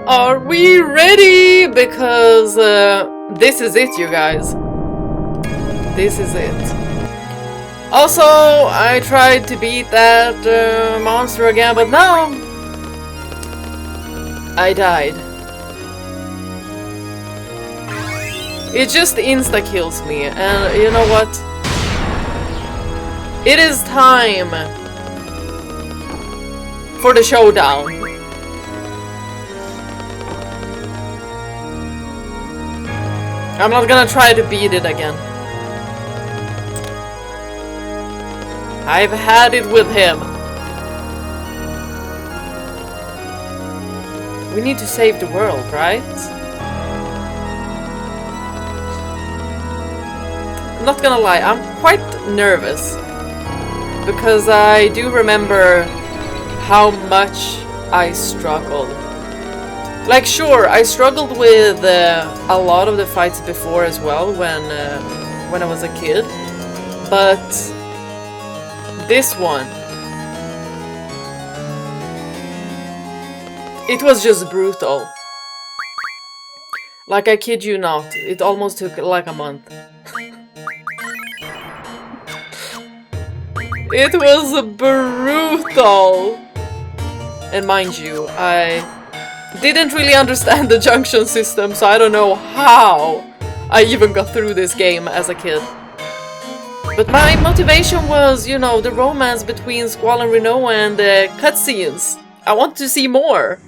Are we ready? Because this is it, you guys. This is it. Also, I tried to beat that monster again, but no! I died. It just insta-kills me, and you know what? It is time for the showdown. I'm not gonna try to beat it again. I've had it with him. We need to save the world, right? I'm not gonna lie, I'm quite nervous. Because I do remember how much I struggled. Like, sure, I struggled with a lot of the fights before as well when I was a kid. But this one, it was just brutal. Like, I kid you not, it almost took like a month. It was brutal! And mind you, I didn't really understand the junction system, so I don't know how I even got through this game as a kid. But my motivation was, you know, the romance between Squall and Rinoa and the cutscenes. I want to see more.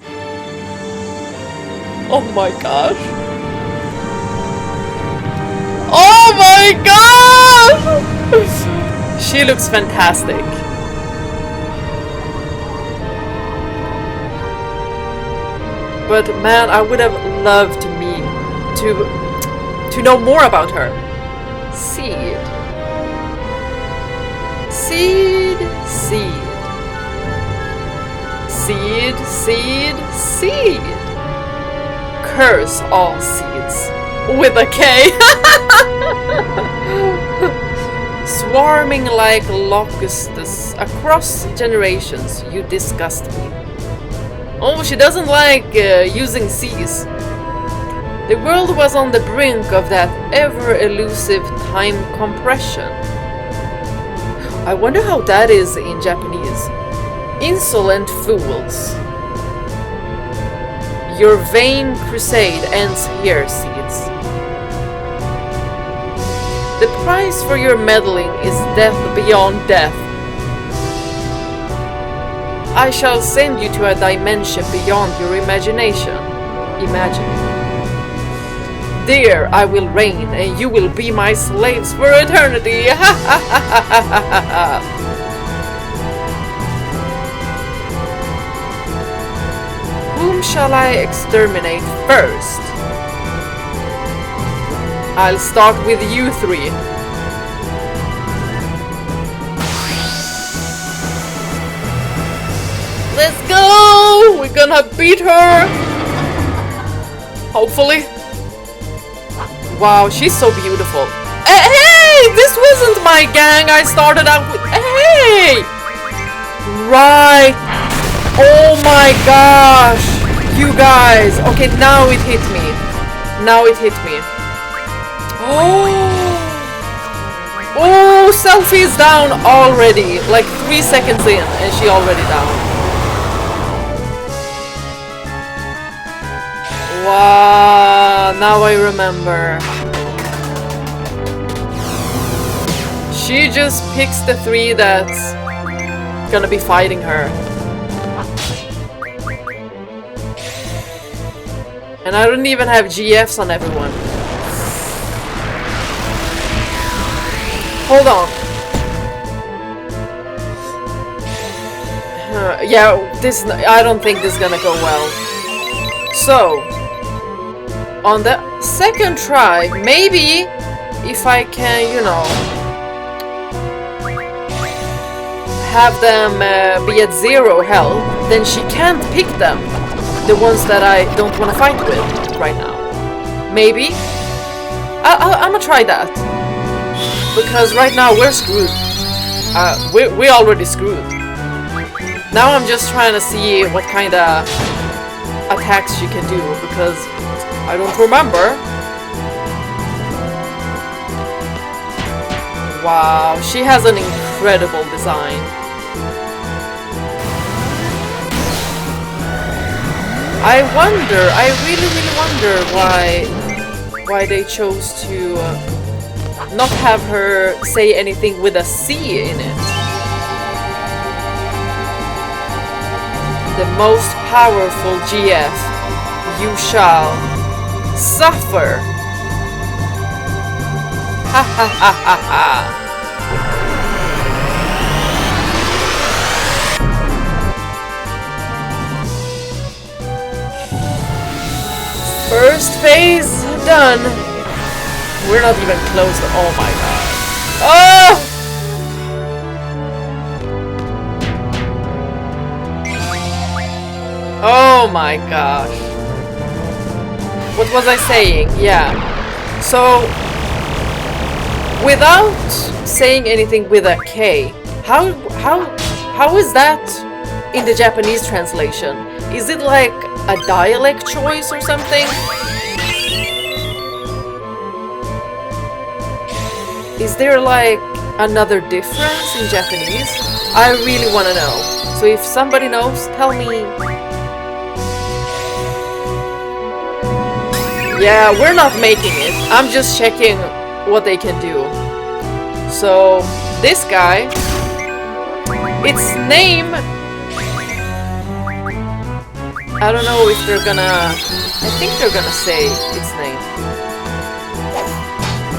Oh my gosh. Oh my gosh! She looks fantastic. But man, I would have loved to know more about her. Seed. Seed, seed. Seed, seed, seed. Curse all seeds. With a K. Swarming like locusts across generations, you disgust me. Oh, she doesn't like using C's. The world was on the brink of that ever-elusive time compression. I wonder how that is in Japanese. Insolent fools. Your vain crusade ends here, Seeds. The price for your meddling is death beyond death. I shall send you to a dimension beyond your imagination. Imagine. There I will reign, and you will be my slaves for eternity. Whom shall I exterminate first? I'll start with you three. Let's go! We're gonna beat her! Hopefully. Wow, she's so beautiful. Hey! This wasn't my gang I started out with. Hey! Right! Oh my gosh! You guys! Okay, now it hit me. Now it hit me. Oh! Oh, Selfie's down already. Like 3 seconds in, and she already down. Wow, now I remember. She just picks the three that's gonna be fighting her. And I don't even have GFs on everyone. Hold on. Yeah, I don't think this is gonna go well. So, on the second try, maybe if I can, you know, have them be at 0 health, then she can't pick them. The ones that I don't want to fight with right now. Maybe. I'm gonna try that. Because right now we're screwed. We're already screwed. Now I'm just trying to see what kind of attacks she can do, because I don't remember. Wow, she has an incredible design. I really wonder why they chose to not have her say anything with a C in it. The most powerful GF, you shall suffer. Ha ha ha ha ha. First phase done. We're not even close to. Oh my god. Oh! Oh my gosh. What was I saying? Yeah. So, without saying anything with a K, how is that in the Japanese translation? Is it like a dialect choice or something? Is there like another difference in Japanese? I really want to know. So if somebody knows, tell me. Yeah, we're not making it. I'm just checking what they can do. So this guy, its name, I don't know if they're gonna, I think they're gonna say its name.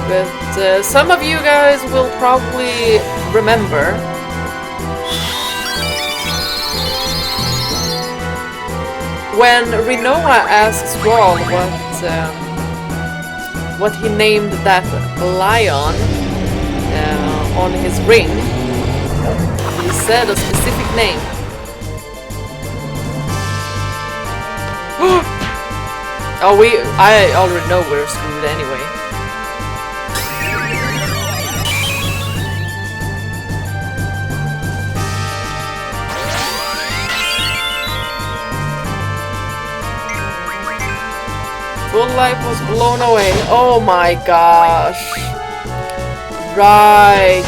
But some of you guys will probably remember. When Rinoa asked Squall what he named that lion on his ring, he said a specific name. Oh, I already know we're screwed anyway. Full life was blown away. Oh my gosh. Right.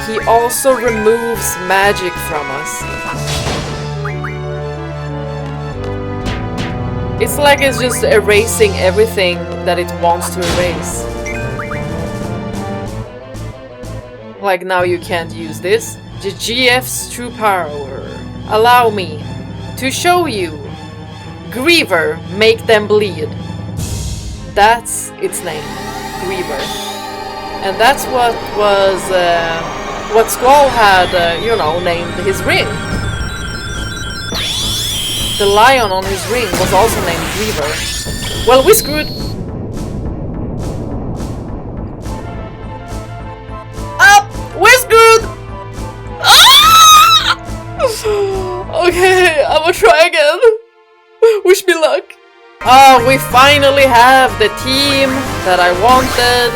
He also removes magic from us. It's like it's just erasing everything that it wants to erase. Like now you can't use this. The GF's true power. Allow me to show you. Griever, make them bleed. That's its name, Griever. And that's what was, what Squall had, you know, named his ring. The lion on his ring was also named Griever. Well, we screwed. Up! We're screwed! Ah! Okay, I'm gonna try again. Wish me luck. Oh, we finally have the team that I wanted.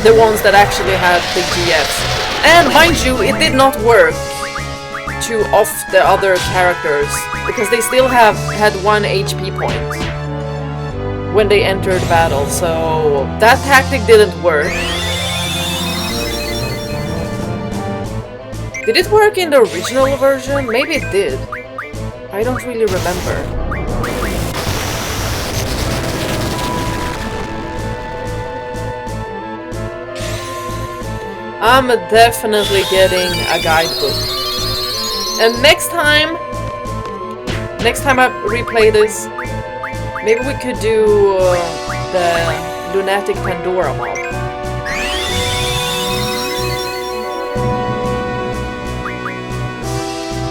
The ones that actually had the GFs. And mind you, it did not work to off the other characters because they still had 1 HP point when they entered battle, so that tactic didn't work. Did it work in the original version? Maybe it did. I don't really remember. I'm definitely getting a guidebook. And next time I replay this, maybe we could do the Lunatic Pandora mod.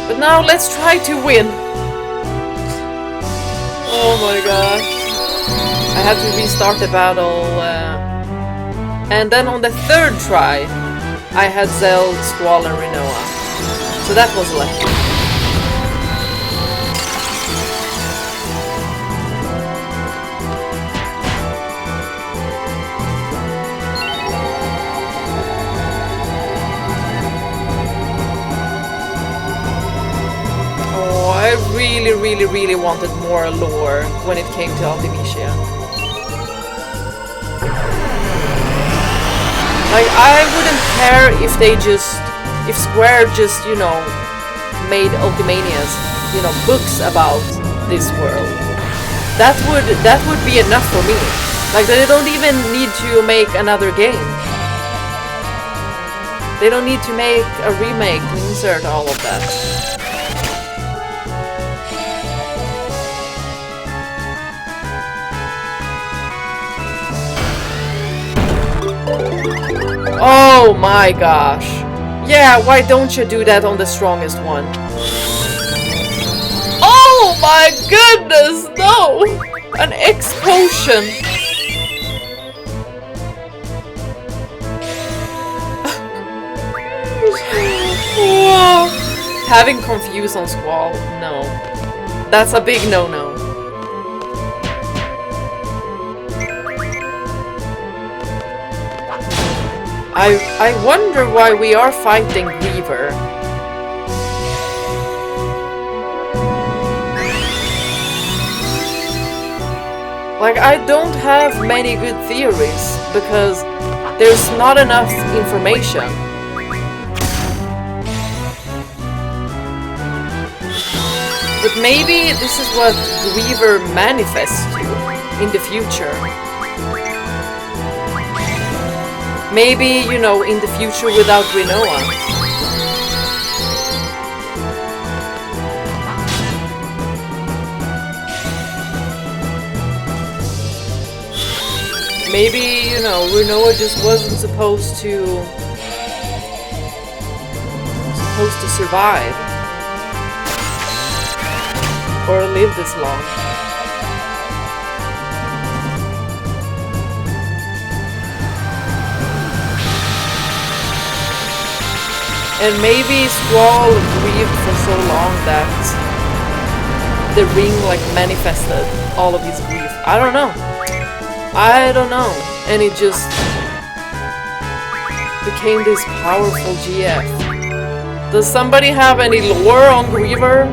But now let's try to win. Oh my gosh. I had to restart the battle. And then on the 3rd try, I had Zell, Squall, and Rinoa. So that was lucky. Oh, I really wanted more lore when it came to Ultimecia. Like, I wouldn't care if they just... if Square just, you know, made Ultimania's, you know, books about this world. That would be enough for me. Like, they don't even need to make another game. They don't need to make a remake to insert all of that. Oh my gosh. Yeah, why don't you do that on the strongest one? Oh my goodness, no! An X potion! Having confused on Squall? No. That's a big no-no. I wonder why we are fighting Griever. Like, I don't have many good theories because there's not enough information. But maybe this is what Griever manifests to in the future. Maybe, you know, in the future without Rinoa. Maybe, you know, Rinoa just wasn't supposed to survive or live this long. And maybe Squall grieved for so long that the ring like manifested all of his grief. I don't know. And it just became this powerful GF. Does somebody have any lore on Griever?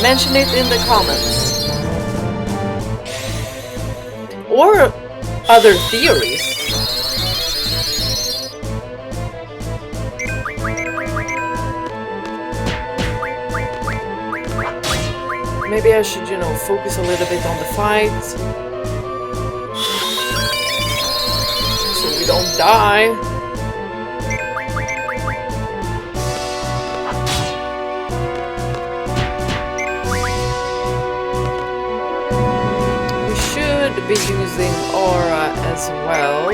Mention it in the comments. Or other theories. Maybe I should, you know, focus a little bit on the fight. So we don't die. We should be using Aura as well.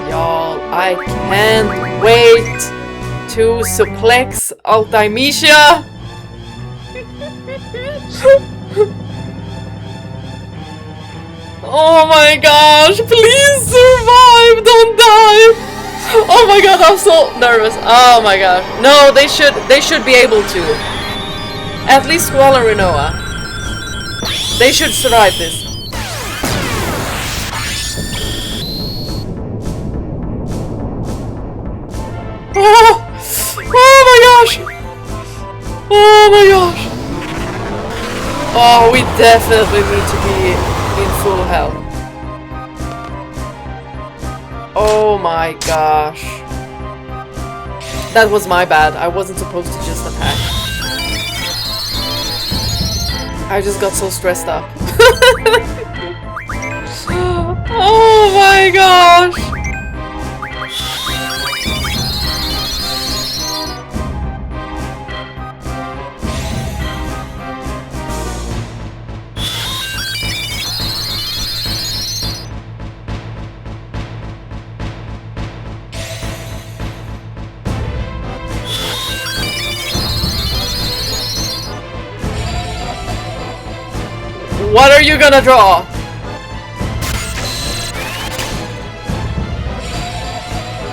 Y'all, I can't wait to suplex Ultimecia. Oh my gosh, please survive, don't die. Oh my god, I'm so nervous. Oh my god. No, they should be able to. At least Squall and Rinoa. They should survive this. Oh my gosh. Oh my gosh. Oh, we definitely need to be in full health. Oh my gosh. That was my bad. I wasn't supposed to just attack. I just got so stressed up. Oh my gosh. What are you gonna draw?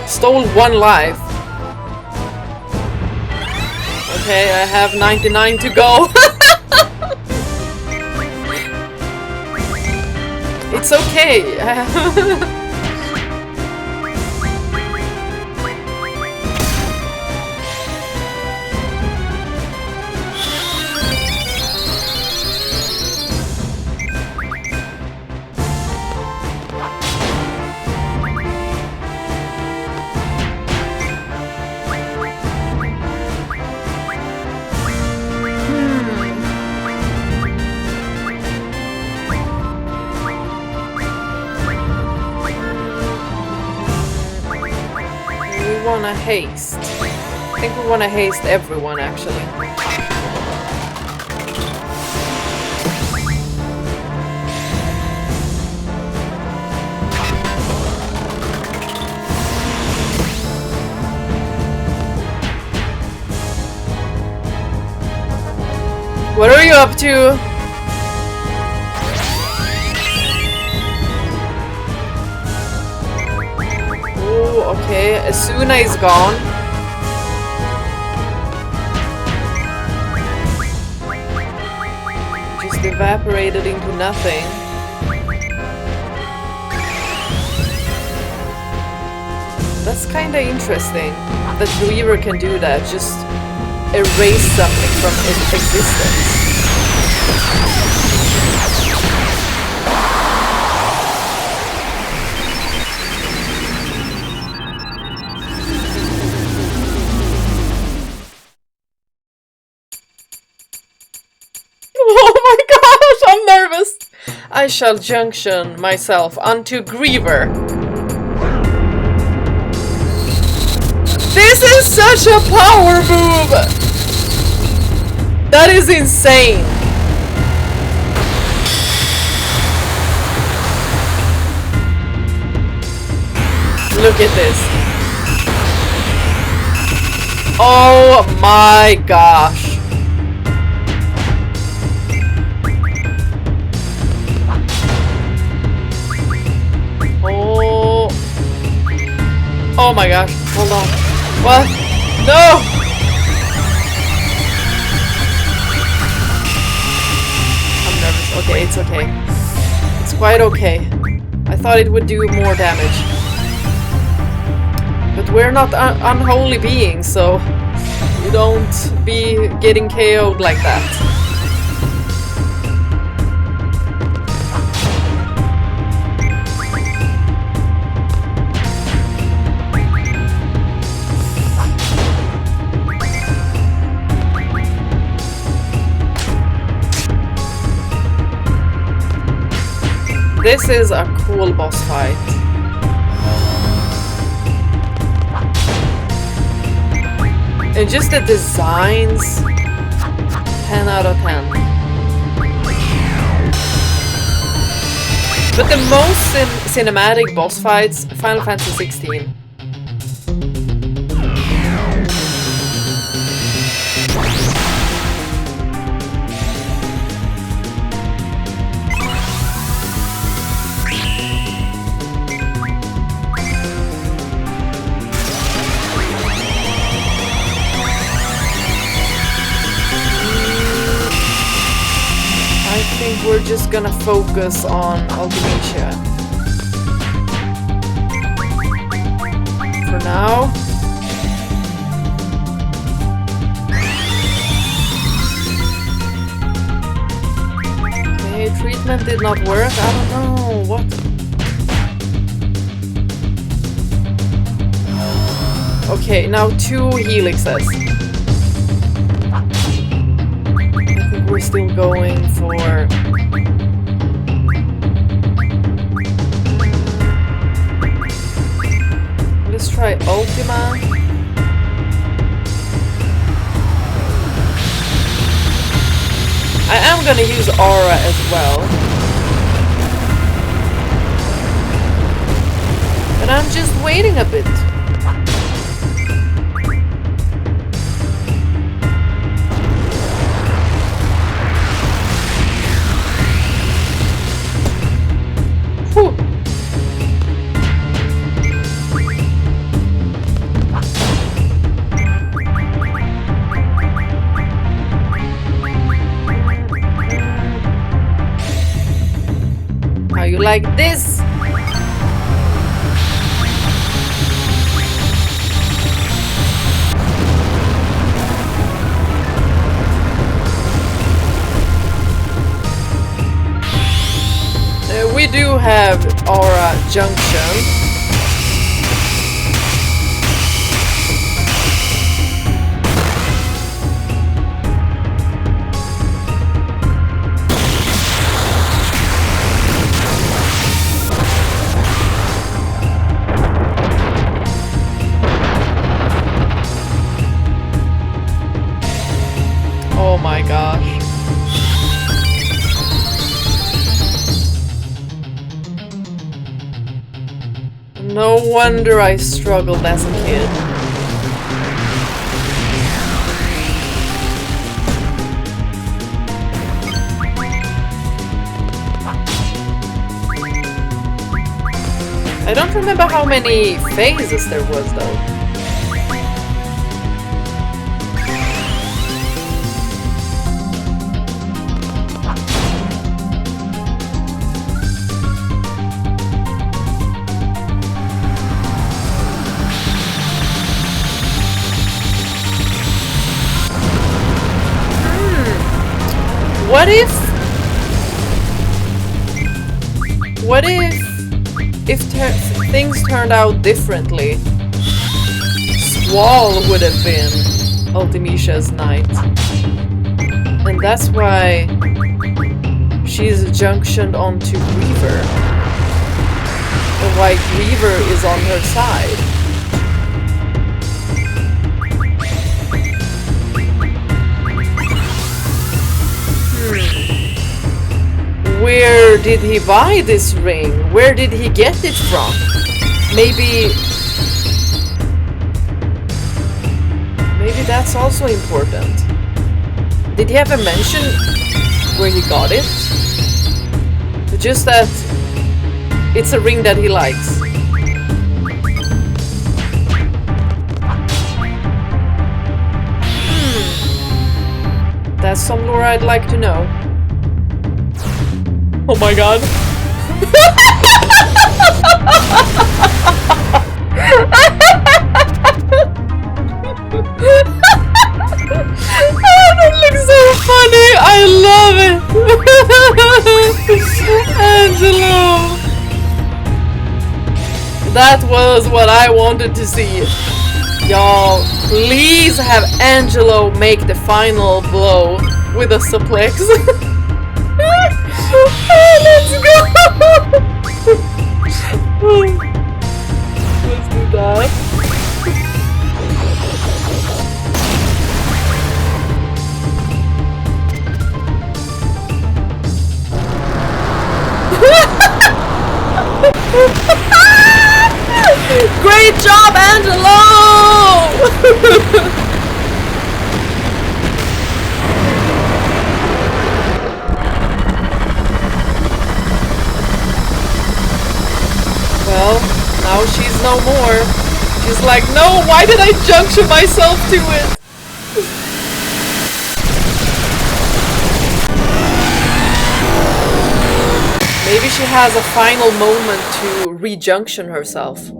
Stole 1 life. Okay, I have 99 to go. It's okay. wanna haste? I think we wanna haste everyone, actually. What are you up to? Oh, okay. Asuna is gone. Just evaporated into nothing. That's kinda interesting that Griever can do that, just erase something from its existence. Oh my gosh, I'm nervous! I shall junction myself unto Griever. This is such a power move! That is insane! Look at this. Oh my gosh. Oh. Oh my gosh. Hold on. What? No! I'm nervous. Okay, it's okay. It's quite okay. I thought it would do more damage. But we're not unholy beings, so you don't be getting KO'd like that. This is a cool boss fight. And just the designs, 10 out of 10. But the most cinematic boss fights, Final Fantasy XVI. We're just gonna focus on Ultimecia for now. Okay, treatment did not work. I don't know what. Okay, now 2 helixes. We're still going for let's try Ultima. I am gonna use Aura as well, but I'm just waiting a bit. Like this. We do have Aura Junction. Oh my gosh. No wonder I struggled as a kid. I don't remember how many phases there was though. What if things turned out differently? Squall would have been Ultimecia's knight. And that's why she's junctioned onto Griever. And why Griever is on her side. Where did he buy this ring? Where did he get it from? Maybe that's also important. Did he ever mention where he got it? Just that it's a ring that he likes. That's some lore I'd like to know. Oh my god. Oh, that looks so funny. I love it. Angelo. That was what I wanted to see. Y'all, please have Angelo make the final blow with a suplex. Let's go! Let's do that. Great job, Angelo! Well, now she's no more. She's like, no, why did I junction myself to it? Maybe she has a final moment to rejunction herself.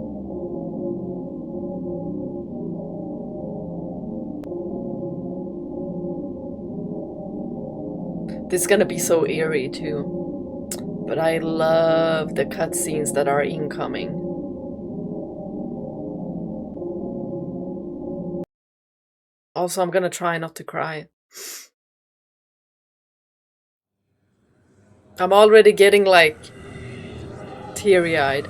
This is gonna be so eerie too. But I love the cutscenes that are incoming. Also, I'm gonna try not to cry. I'm already getting like teary-eyed.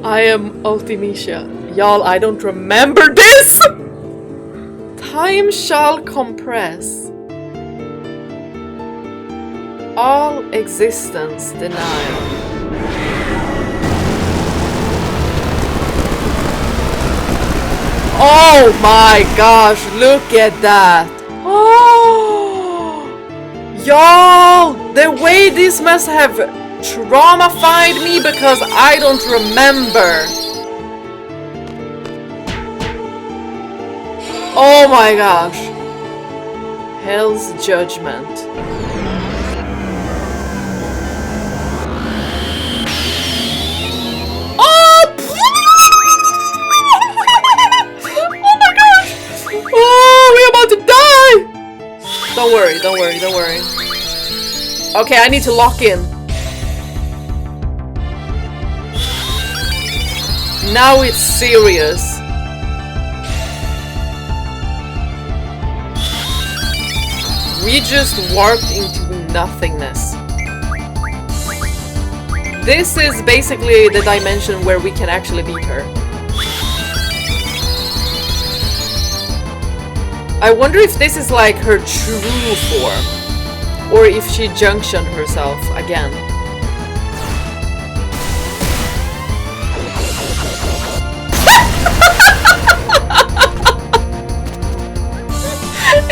I am Ultimecia. Y'all, I don't remember this! Time shall compress. All existence denied. Oh my gosh, look at that! Oh! Y'all, the way this must have traumatized me because I don't remember. Oh my gosh. Hell's Judgment. Oh! Oh my gosh! Oh, we're about to die! Don't worry, don't worry, don't worry. Okay, I need to lock in. Now it's serious. We just warped into nothingness. This is basically the dimension where we can actually beat her. I wonder if this is like her true form, or if she junctioned herself again.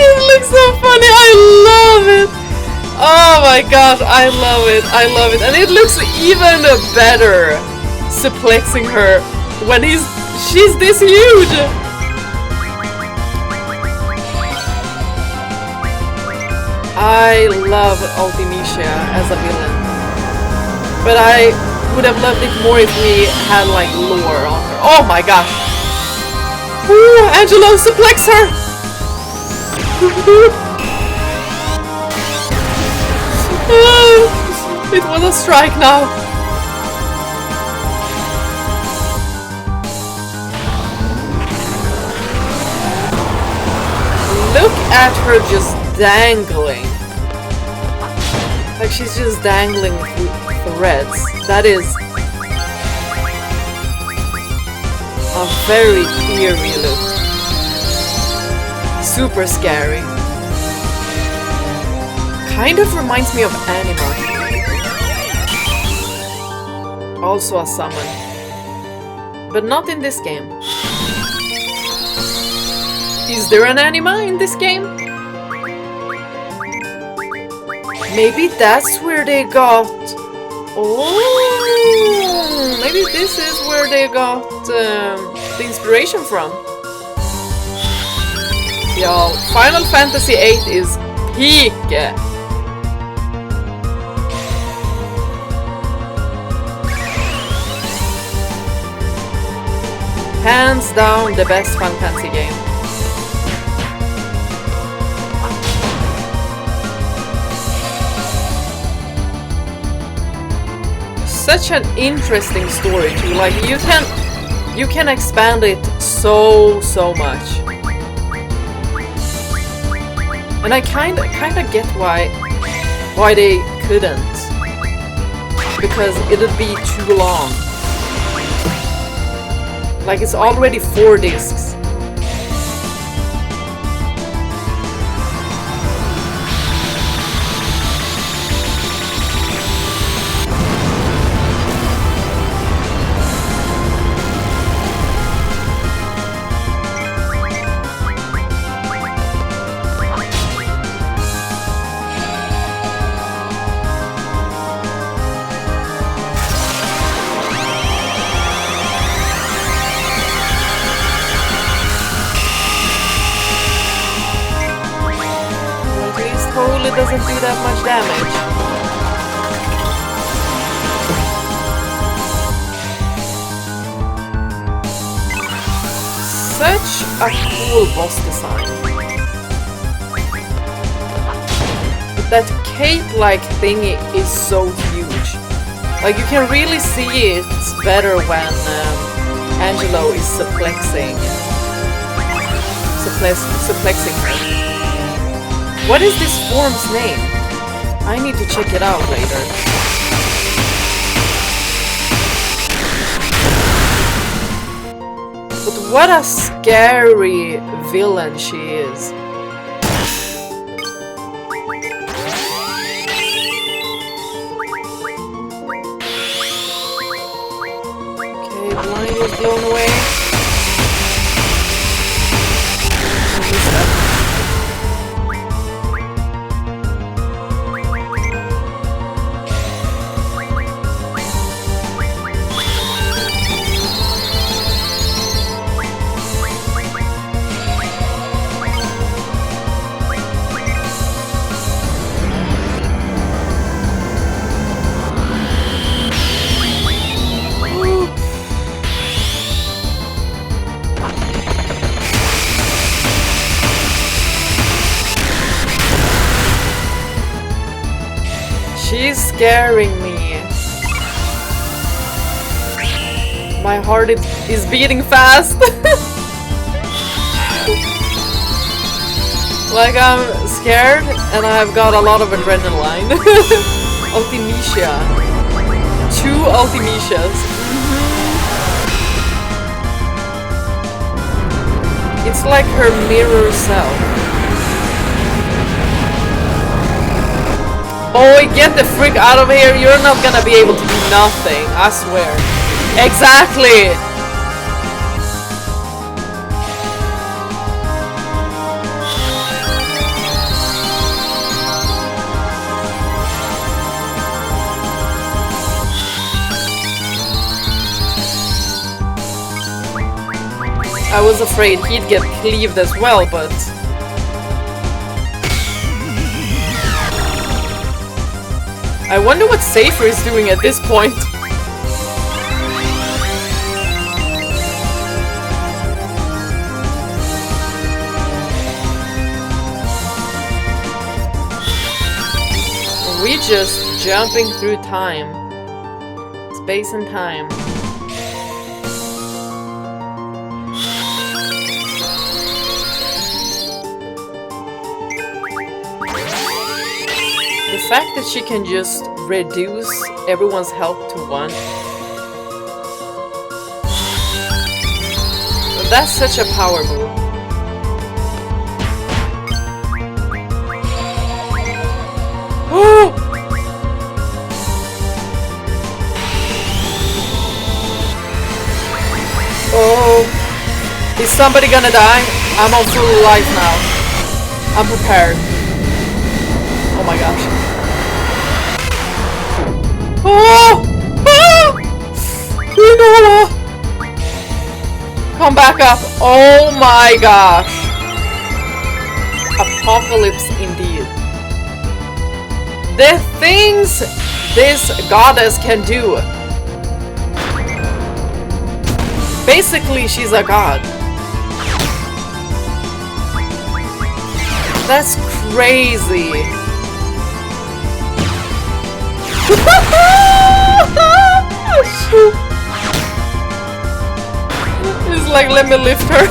It looks so funny, I love it! Oh my gosh, I love it, I love it. And it looks even better suplexing her when she's this huge! I love Ultimecia as a villain. But I would have loved it more if we had like lore on her. Oh my gosh! Ooh, Angelo, suplex her! It was a strike now. Look at her just dangling. Like she's just dangling threads. That is a very eerie look. Super scary. Kind of reminds me of Anima. Also a summon. But not in this game. Is there an Anima in this game? Maybe that's where they got... Oh, maybe this is where they got the inspiration from. Y'all, Final Fantasy VIII is peak! Hands down the best Final Fantasy game. Such an interesting story too. Like you can expand it so much. And I kinda get why they couldn't. Because it'd be too long. Like it's already 4 discs. Doesn't do that much damage. Such a cool boss design. That cape-like thingy is so huge. Like you can really see it better when Angelo is suplexing her. What is this form's name? I need to check it out later. But what a scary villain she is. Okay, blind is blown away. She's scaring me. My heart is beating fast. Like, I'm scared and I've got a lot of adrenaline. Ultimecia. 2 Ultimecias. It's like her mirror self. Boy, get the frick out of here. You're not gonna be able to do nothing. I swear. Exactly. I was afraid he'd get cleaved as well, but... I wonder what Seifer is doing at this point. We're just jumping through time. Space and time. The fact that she can just reduce everyone's health to 1. That's such a power move. Oh! Is somebody gonna die? I'm on full life now. I'm prepared. Oh my gosh. Oh! Ah! Rinoa! Come back up. Oh my gosh. Apocalypse indeed. The things this goddess can do. Basically, she's a god. That's crazy. It's like, let me lift her.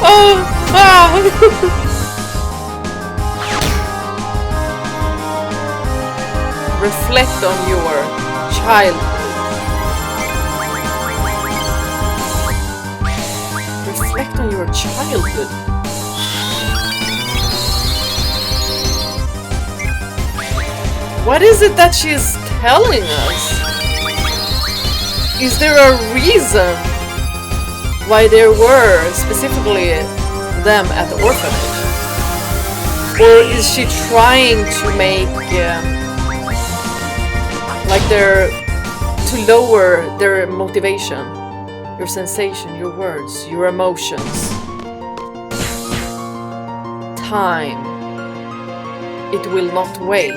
Oh, ah. Reflect on your childhood. Reflect on your childhood. What is it that she's telling us? Is there a reason why there were specifically them at the orphanage? Or is she trying to make like to lower their motivation, your sensation, your words, your emotions? Time. It will not wait.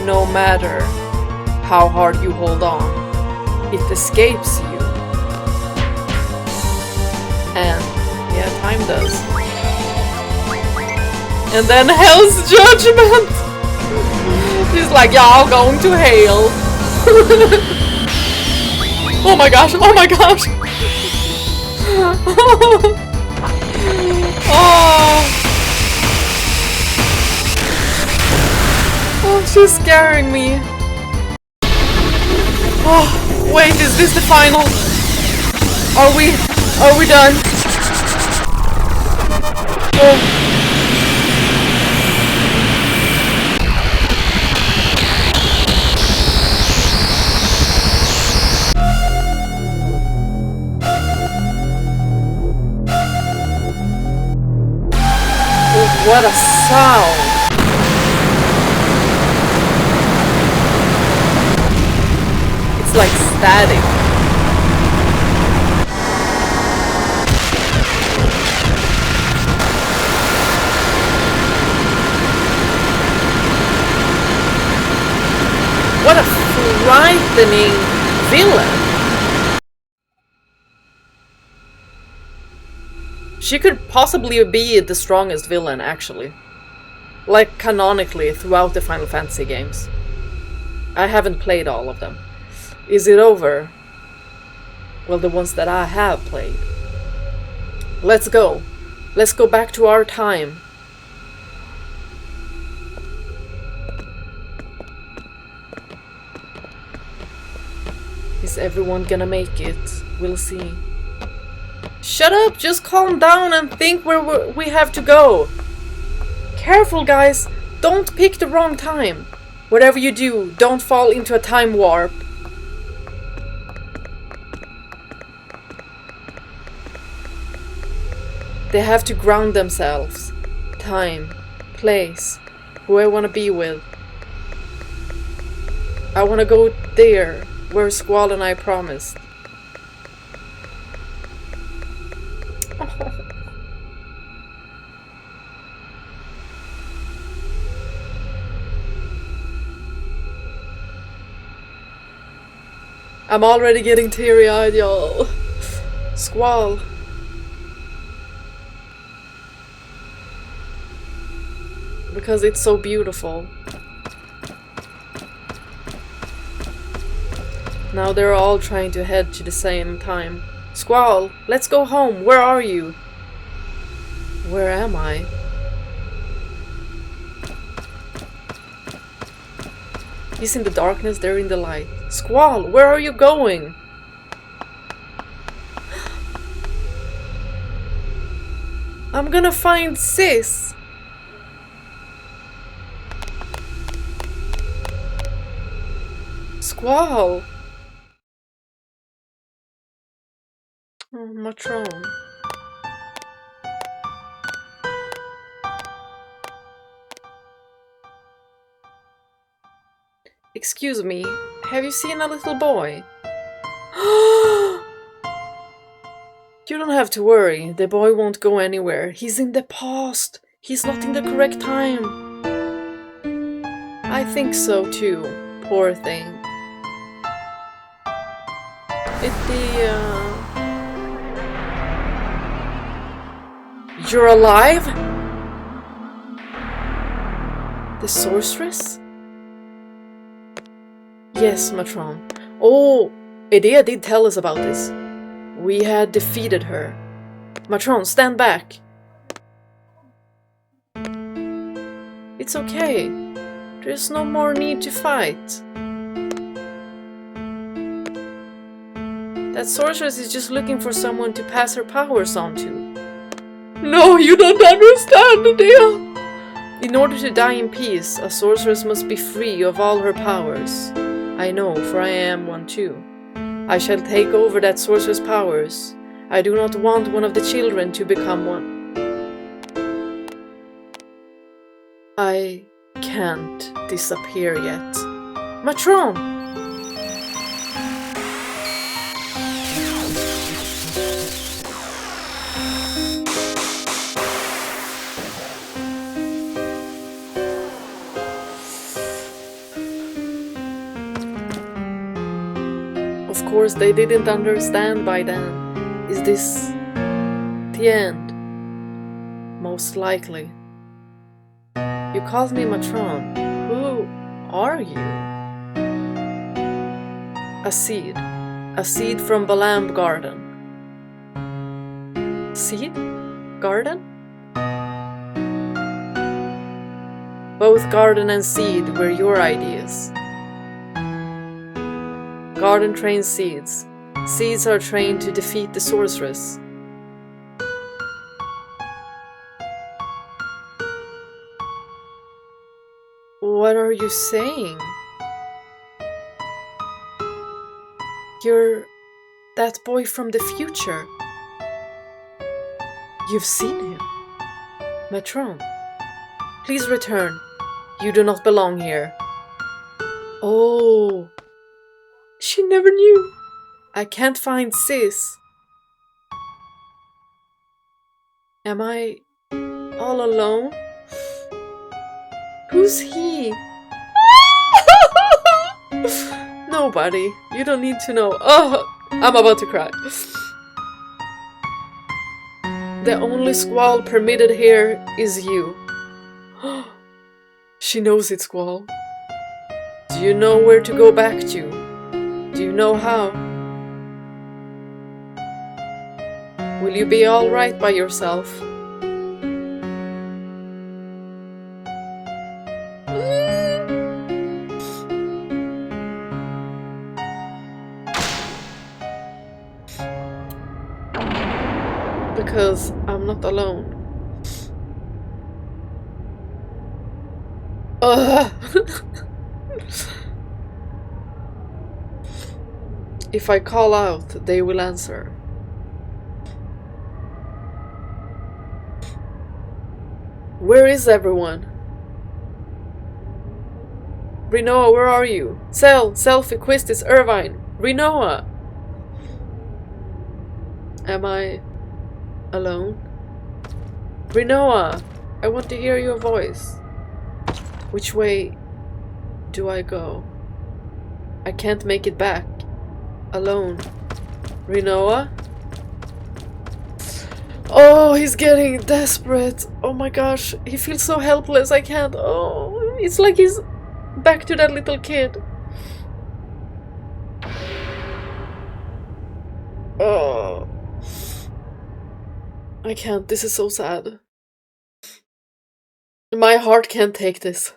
No matter how hard you hold on, it escapes you. And yeah, time does. And then Hell's Judgment! He's like, y'all going to hell. Oh my gosh, oh my gosh! Oh. Oh, she's scaring me. Oh, wait, is this the final? Are we done? Oh. Oh, what a sound. It's like static. What a frightening villain? She could possibly be the strongest villain, actually. Like, canonically, throughout the Final Fantasy games. I haven't played all of them. Is it over? Well, the ones that I have played. Let's go. Let's go back to our time. Is everyone gonna make it? We'll see. Shut up! Just calm down and think where we have to go. Careful, guys! Don't pick the wrong time. Whatever you do, don't fall into a time warp. They have to ground themselves. Time, place, who I want to be with. I want to go there, where Squall and I promised. I'm already getting teary-eyed, y'all. Squall. Because it's so beautiful. Now they're all trying to head to the same time. Squall, let's go home. Where are you? Where am I? He's in the darkness, they're in the light. Squall, where are you going? I'm gonna find Sis. Squall. Oh, Matron. Excuse me, have you seen a little boy? You don't have to worry, the boy won't go anywhere. He's in the past. He's not in the correct time. I think so too, poor thing. Edea... You're alive? The sorceress? Yes, Matron. Oh, Edea did tell us about this. We had defeated her. Matron, stand back. It's okay. There's no more need to fight. That sorceress is just looking for someone to pass her powers on to. No, you don't understand, Edea! In order to die in peace, a sorceress must be free of all her powers. I know, for I am one too. I shall take over that sorceress' powers. I do not want one of the children to become one. I can't disappear yet. Matron! Of course, they didn't understand by then. Is this the end? Most likely. You called me Matron. Who are you? A seed. A seed from Balamb Garden. Seed? Garden? Both garden and seed were your ideas. Garden trains seeds. Seeds are trained to defeat the sorceress. What are you saying? You're that boy from the future. You've seen him. Matron, please return. You do not belong here. Oh. She never knew. I can't find Sis. Am I all alone? Who's he? Nobody. You don't need to know. Oh, I'm about to cry. The only Squall permitted here is you. She knows it, Squall. Do you know where to go back to? Do you know how? Will you be alright by yourself? Because I'm not alone. If I call out, they will answer. Where is everyone? Rinoa, where are you? Zell, Selfie, Quistis, Irvine, Rinoa! Am I alone? Rinoa, I want to hear your voice. Which way do I go? I can't make it back. Alone. Rinoa? Oh, he's getting desperate. Oh my gosh, he feels so helpless. I can't. Oh, it's like he's back to that little kid. Oh. I can't. This is so sad. My heart can't take this.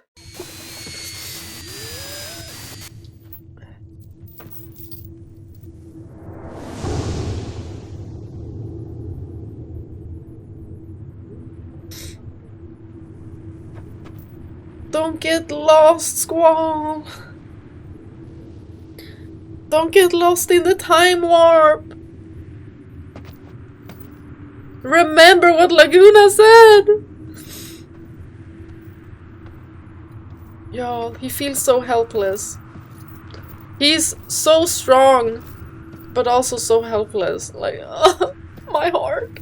Don't get lost, Squall! Don't get lost in the time warp! Remember what Laguna said! Y'all, he feels so helpless. He's so strong, but also so helpless. Like, my heart.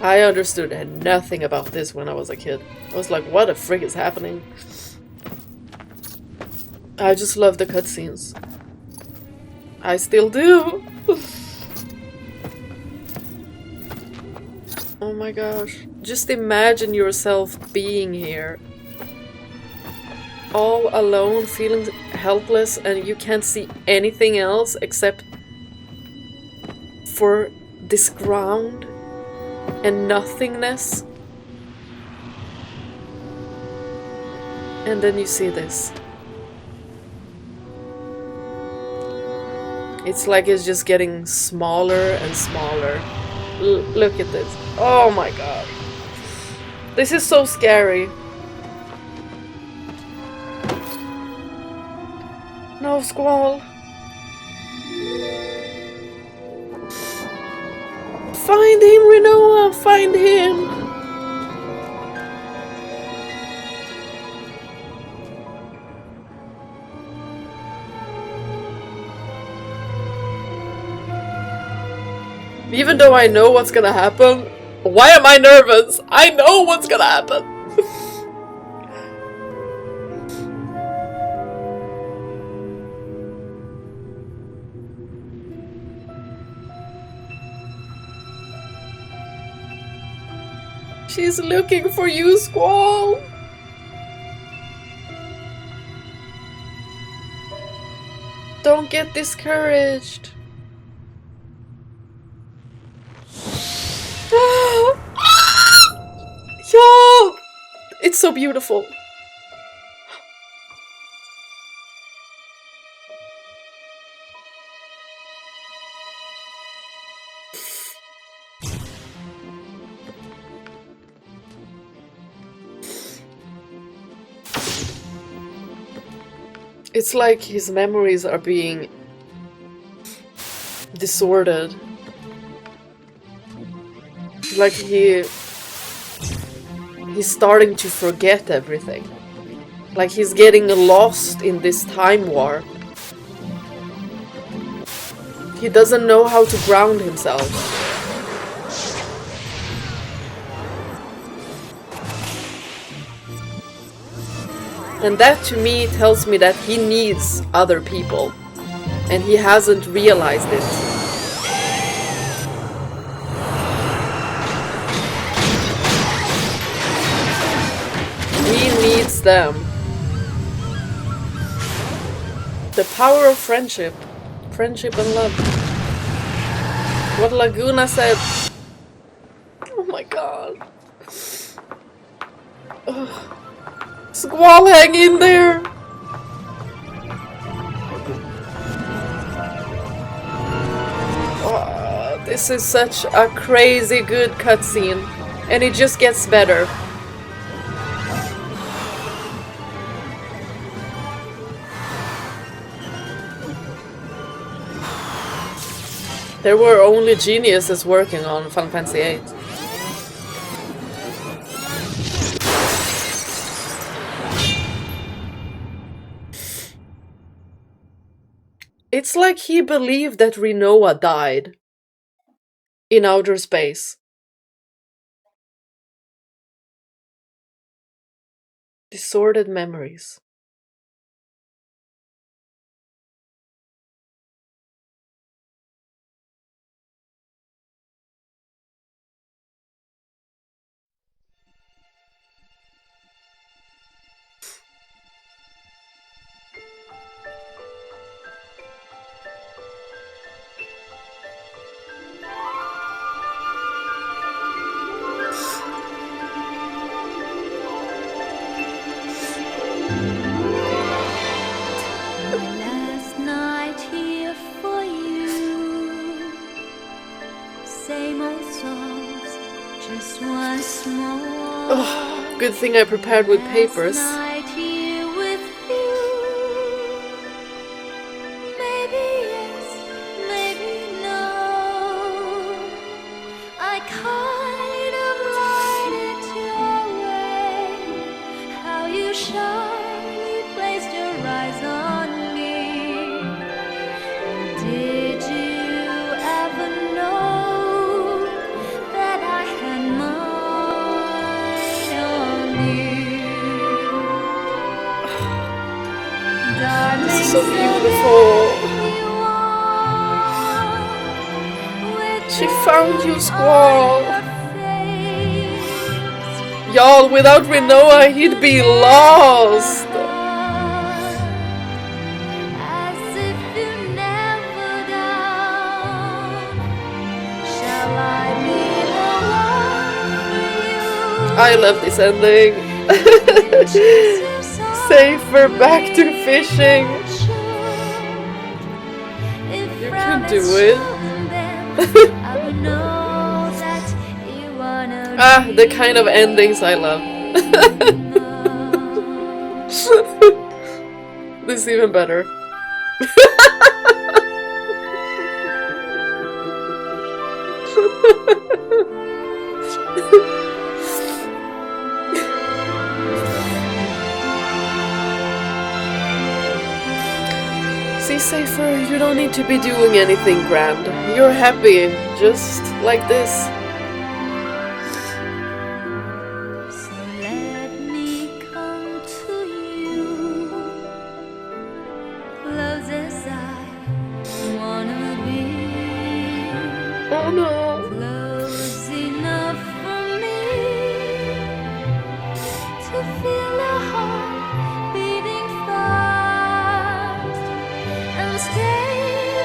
I understood nothing about this when I was a kid. I was like, what the frick is happening? I just love the cutscenes. I still do! Oh my gosh. Just imagine yourself being here. All alone, feeling helpless, and you can't see anything else except for this ground. And nothingness. And then you see this. It's like it's just getting smaller and smaller. Look at this. Oh my god. This is so scary. No, Squall. Find him, Rinoa! Find him! Even though I know what's gonna happen, why am I nervous? I know what's gonna happen! She's looking for you, Squall! Don't get discouraged. Y'all! It's so beautiful. It's like his memories are being disordered. Like he's starting to forget everything. Like he's getting lost in this time warp. He doesn't know how to ground himself. And that to me tells me that he needs other people. And he hasn't realized it. He needs them. The power of friendship. Friendship and love. What Laguna said. Oh my god. Ugh. Squall, hang in there! Oh, this is such a crazy good cutscene. And it just gets better. There were only geniuses working on Final Fantasy VIII. It's like he believed that Rinoa died in outer space. Distorted memories. Oh, good thing I prepared with papers. So beautiful. She found you, Squall. Y'all, without Rinoa, he'd be lost. I love this ending. Seifer back to fishing. You can do it. Ah, the kind of endings I love. This is even better. See, Seifer, you don't need to be doing anything grand. You're happy, just like this. Oh no. Close enough for me to feel a heart beating fast and stay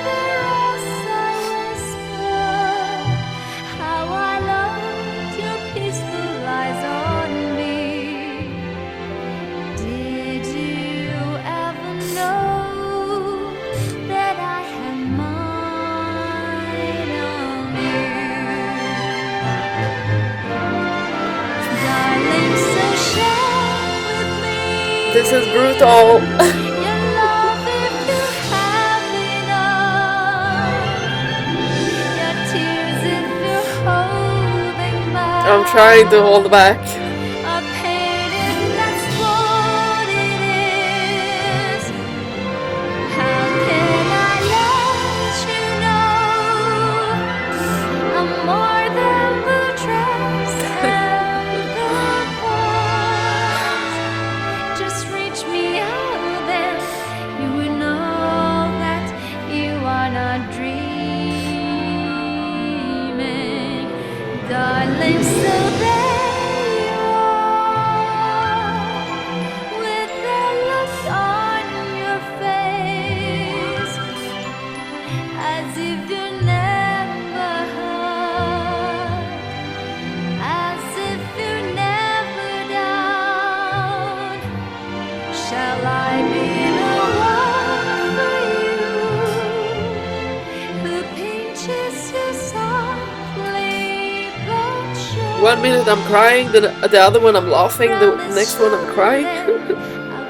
there as I whisper how I loved your peaceful eyes on me. Did you ever know that I had mine on you? Darling, so share with me This is brutal. your love if you have enough, your tears if you're holding back, I'm trying to hold back. a pain if that's what it is. How can I let you know I'm more than the dress and the bars? Just reach me 1 minute I'm crying, then the other one I'm laughing, the next one I'm crying. I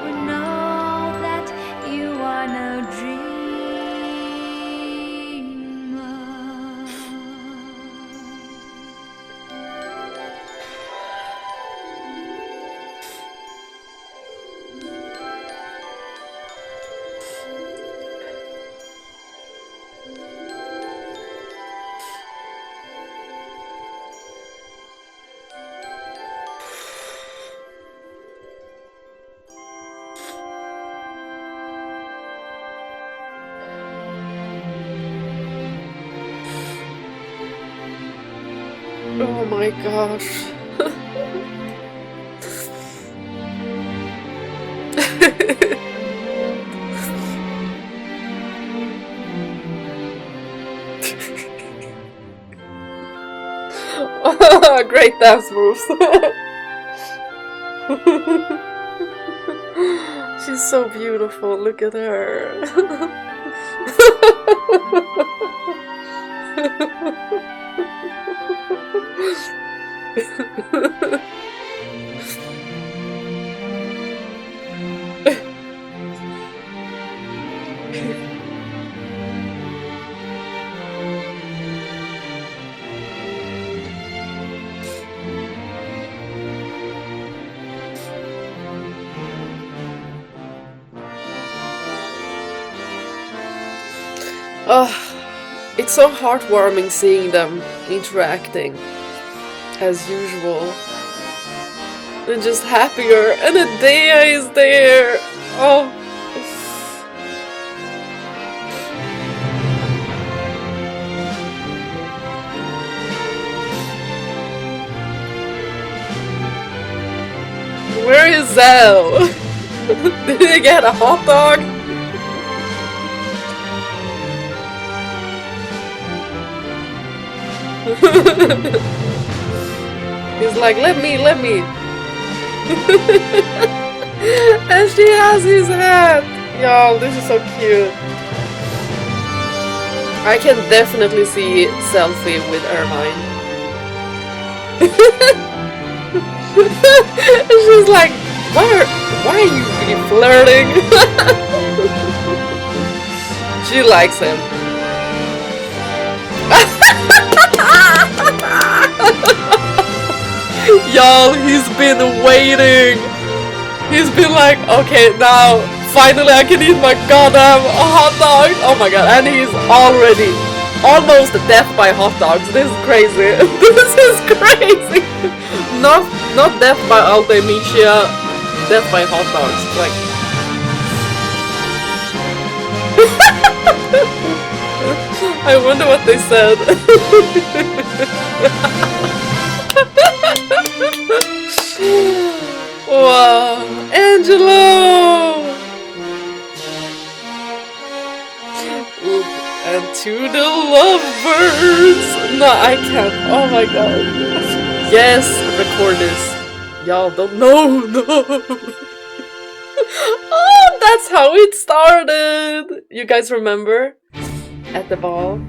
would know that you are no dreamer. Oh my gosh. Great dance moves. She's so beautiful, look at her. Oh, it's so heartwarming seeing them interacting as usual. And just happier, and Edea is there. Oh. Where is Zell? Did he get a hot dog? He's like, let me. And she has his hat. Y'all, this is so cute. I can definitely see selfie with Irvine. She's like, why are you really flirting? She likes him. Y'all, he's been waiting. He's been like, okay, now finally I can eat my goddamn hot dog. Oh my god, and he's already almost death by hot dogs. This is crazy. This is crazy. Not death by Ultimecia, death by hot dogs. Like. I wonder what they said. Wow, Angelo! And to the lovebirds! No, I can't. Oh my god. Yes, record this. Y'all don't know. No. Oh, that's how it started. You guys remember? At the ball.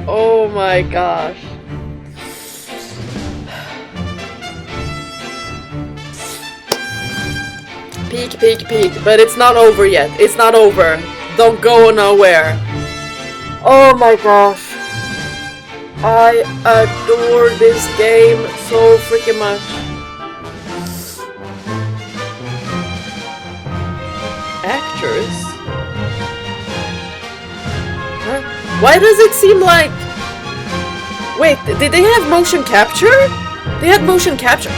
Oh my gosh. Peek, but it's not over yet. It's not over. Don't go nowhere. Oh my gosh. I adore this game so freaking much. Actors? Huh? Why does it seem like... Wait, did they have motion capture? They had motion capture.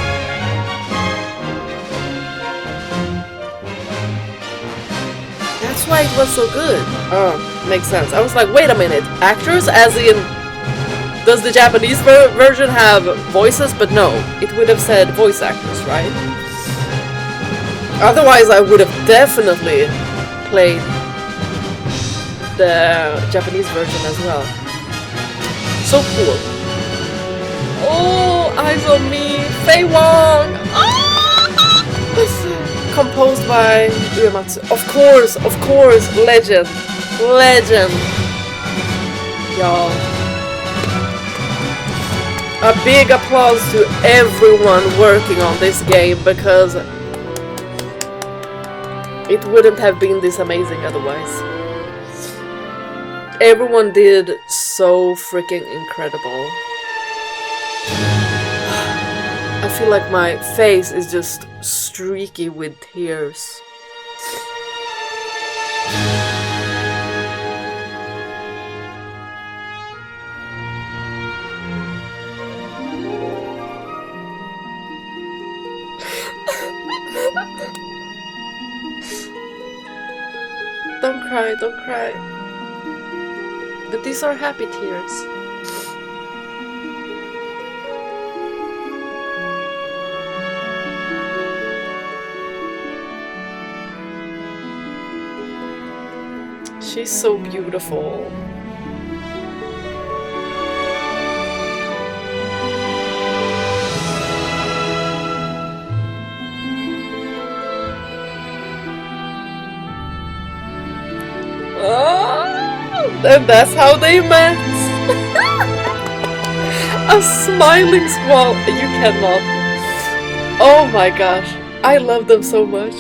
That's why it was so good. Oh, makes sense. I was like, wait a minute. Actors as in... Does the Japanese version have voices? But no. It would have said voice actors, right? Otherwise, I would have definitely played the Japanese version as well. So cool. Oh, Eyes on Me, Fei Wong. Oh! Composed by Uematsu. Of course, legend. Y'all. A big applause to everyone working on this game, because it wouldn't have been this amazing otherwise. Everyone did so freaking incredible. I feel like my face is just streaky with tears. Don't cry, don't cry. But these are happy tears. She's so beautiful. And that's how they met. A smiling Squall. You cannot. Oh my gosh. I love them so much.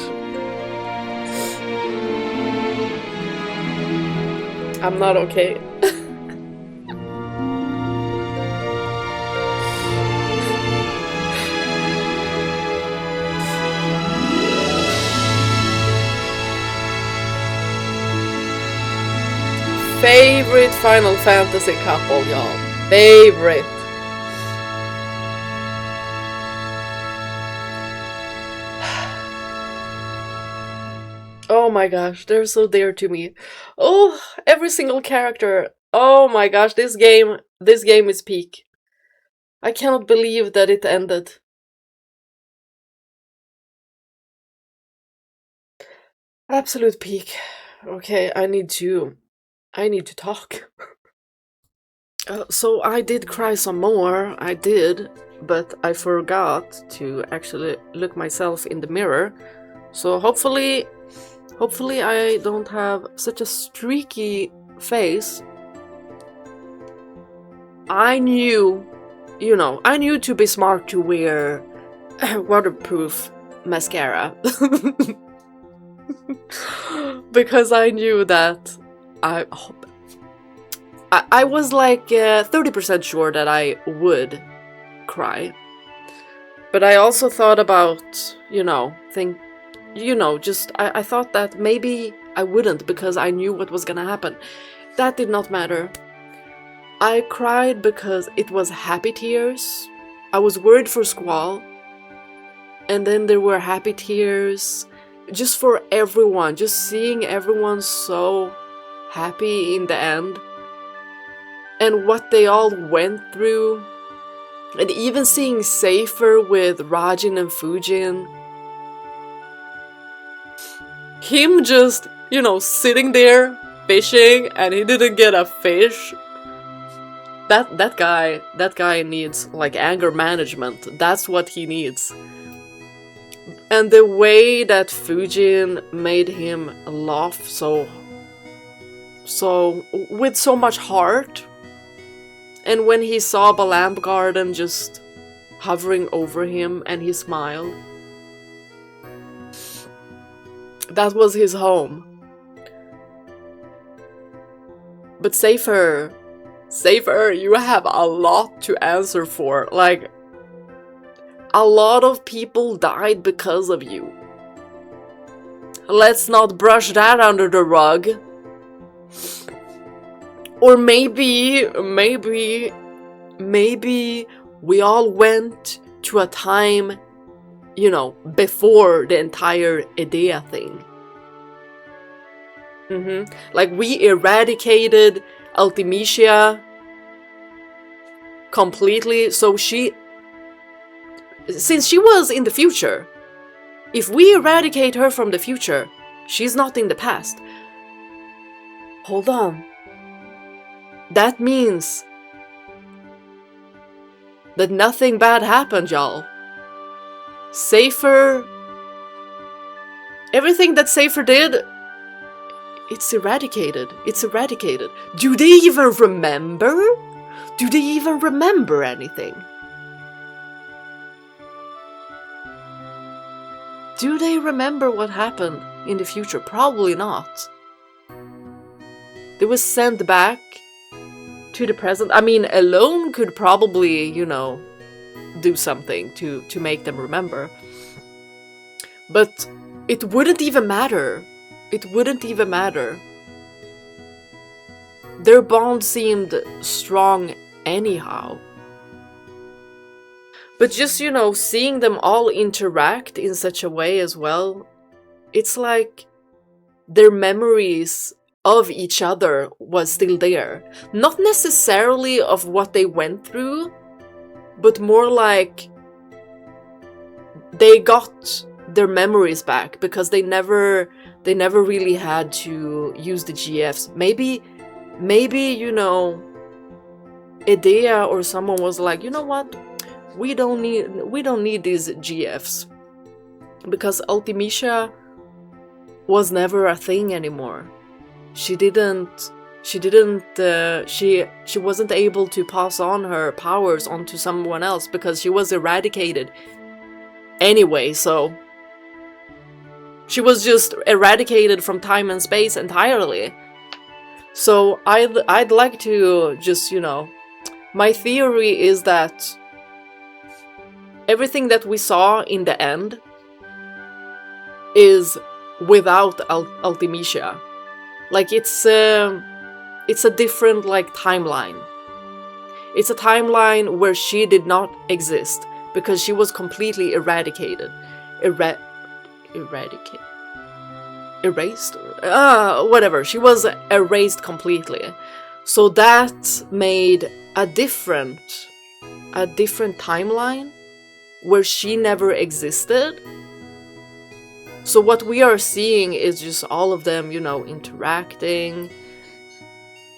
I'm not okay. Favorite Final Fantasy couple, y'all. Favorite. Oh my gosh, they're so dear to me. Oh, every single character. Oh my gosh, this game is peak. I cannot believe that it ended. Absolute peak. Okay, I need to talk. So I did cry some more, I did, but I forgot to actually look myself in the mirror. So hopefully I don't have such a streaky face. I knew to be smart to wear waterproof mascara. Because I knew that I was like 30% sure that I would cry. But I also thought about, I thought that maybe I wouldn't because I knew what was gonna happen. That did not matter. I cried because it was happy tears. I was worried for Squall. And then there were happy tears. Just for everyone. Just seeing everyone so happy in the end. And what they all went through. And even seeing Seifer with Raijin and Fujin. Him just, sitting there fishing and he didn't get a fish. That guy needs like anger management. That's what he needs. And the way that Fujin made him laugh so with so much heart. And when he saw the lamp garden just hovering over him and he smiled. That was his home. But Seifer, you have a lot to answer for. Like, a lot of people died because of you. Let's not brush that under the rug. Or maybe we all went to a time, before the entire Edea thing. Like, we eradicated Ultimecia completely, so since she was in the future, if we eradicate her from the future, she's not in the past. Hold on. That means that nothing bad happened, y'all. Seifer... Everything that Seifer did, it's eradicated. It's eradicated. Do they even remember? Do they even remember anything? Do they remember what happened in the future? Probably not. They were sent back to the present. I mean, alone could probably, you know, do something to make them remember. But it wouldn't even matter. It wouldn't even matter. Their bond seemed strong anyhow. But just, you know, seeing them all interact in such a way as well, it's like their memories of each other was still there. Not necessarily of what they went through, but more like they got their memories back because they never really had to use the GFs. Maybe, you know, Edea or someone was like, you know what? We don't need these GFs. Because Ultimecia was never a thing anymore. She wasn't able to pass on her powers onto someone else because she was eradicated anyway, so she was just eradicated from time and space entirely. So I'd like to just, you know, my theory is that everything that we saw in the end is without Ultimecia. Like, it's a different, like, timeline. It's a timeline where she did not exist because she was completely eradicated. Erased? Whatever. She was erased completely. So that made a different timeline where she never existed. So what we are seeing is just all of them, you know, interacting.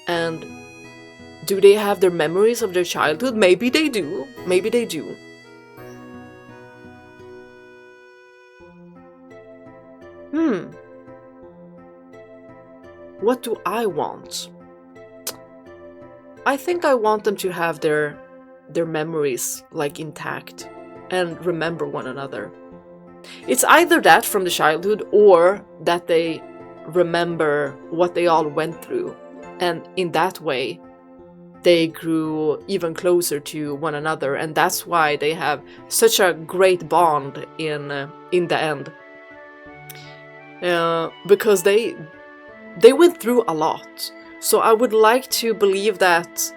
And do they have their memories of their childhood? Maybe they do. Maybe they do. What do I want? I think I want them to have their memories, like, intact and remember one another. It's either that from the childhood or that they remember what they all went through, and in that way they grew even closer to one another, and that's why they have such a great bond in the end. Because they went through a lot. So I would like to believe that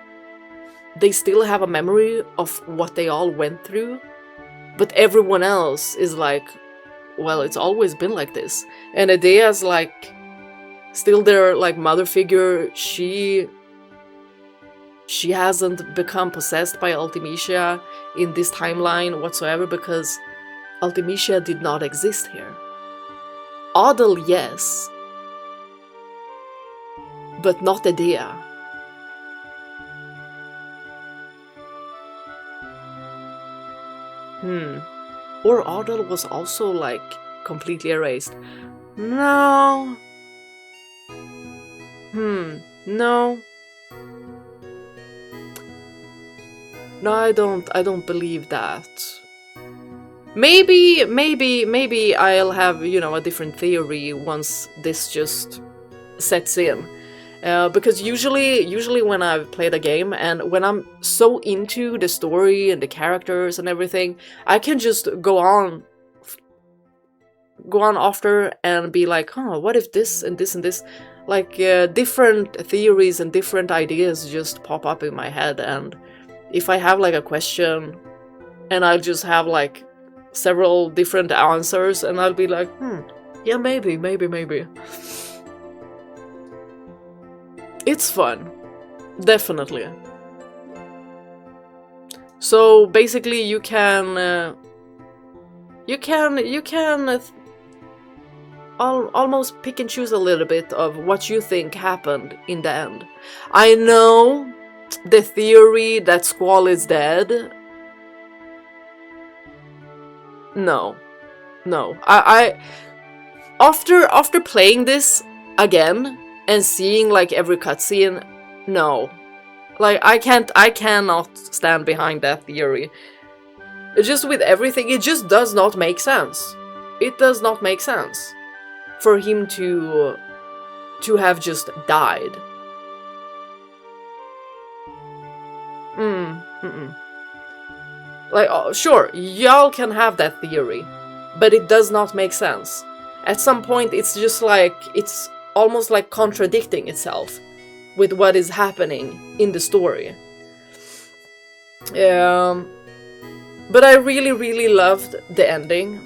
they still have a memory of what they all went through, but everyone else is like, well, it's always been like this. And Edea's like still their, like, mother figure. She hasn't become possessed by Ultimecia in this timeline whatsoever because Ultimecia did not exist here. Adel, yes, but not Edea. Or Adel was also, like, completely erased. No. No. No, I don't believe that. Maybe I'll have, you know, a different theory once this just sets in. Because usually when I've played a game and when I'm so into the story and the characters and everything, I can just go on after and be like, oh, what if this and this and this? Like, different theories and different ideas just pop up in my head, and if I have, like, a question and I'll just have, like, several different answers, and I'll be like, yeah, maybe. It's fun. Definitely. So basically you can almost pick and choose a little bit of what you think happened in the end. I know the theory that Squall is dead. No. I after playing this again and seeing, like, every cutscene, no. Like, I cannot stand behind that theory. It's just with everything, it just does not make sense. it does not make sense for him to have just died. Like, oh, sure, y'all can have that theory, but it does not make sense. At some point, it's just like, it's almost like contradicting itself with what is happening in the story. But I really, really loved the ending.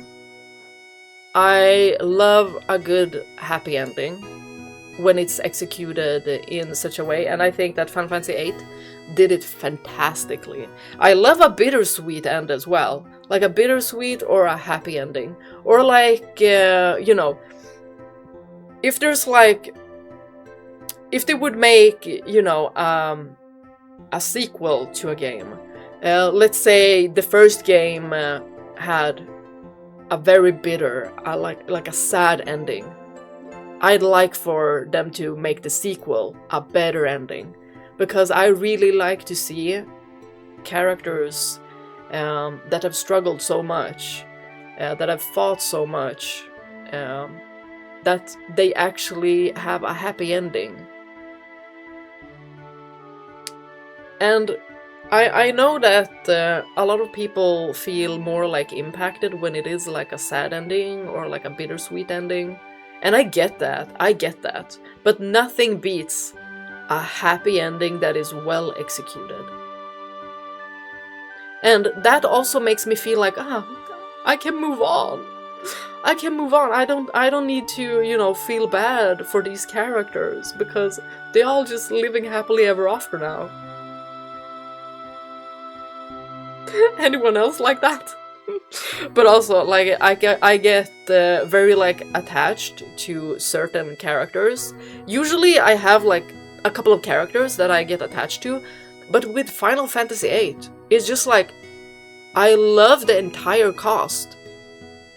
I love a good happy ending when it's executed in such a way, and I think that Final Fantasy VIII did it fantastically. I love a bittersweet end as well, like a bittersweet or a happy ending, or like, you know, if there's like, if they would make, you know, a sequel to a game, let's say the first game had a very bitter, like a sad ending. I'd like for them to make the sequel a better ending, because I really like to see characters that have struggled so much, that have fought so much, that they actually have a happy ending. And I know that a lot of people feel more like impacted when it is like a sad ending or like a bittersweet ending. And I get that. But nothing beats a happy ending that is well executed. And that also makes me feel like, I can move on. I don't need to, you know, feel bad for these characters, because they all just living happily ever after now. Anyone else like that? But also, like, I get very, like, attached to certain characters. Usually I have, like, a couple of characters that I get attached to, but with Final Fantasy VIII, it's just like, I love the entire cast.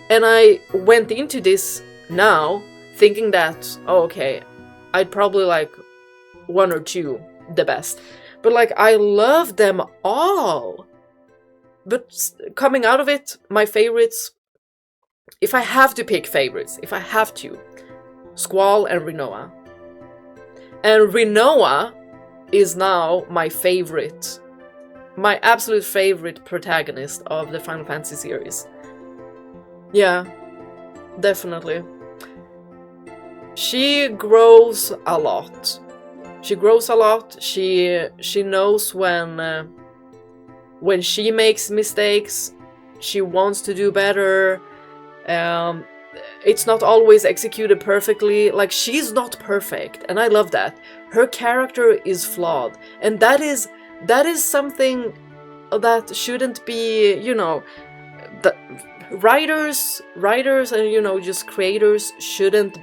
And I went into this now thinking that, oh, okay, I'd probably like one or two the best. But, like, I love them all. But coming out of it, my favorites, if I have to pick favorites, Squall and Rinoa. And Rinoa is now my favorite, my absolute favorite protagonist of the Final Fantasy series. Yeah, definitely. She grows a lot. She knows when she makes mistakes, she wants to do better. It's not always executed perfectly. Like, she's not perfect, and I love that. Her character is flawed, and that is something that shouldn't be, you know, the writers and, you know, just creators shouldn't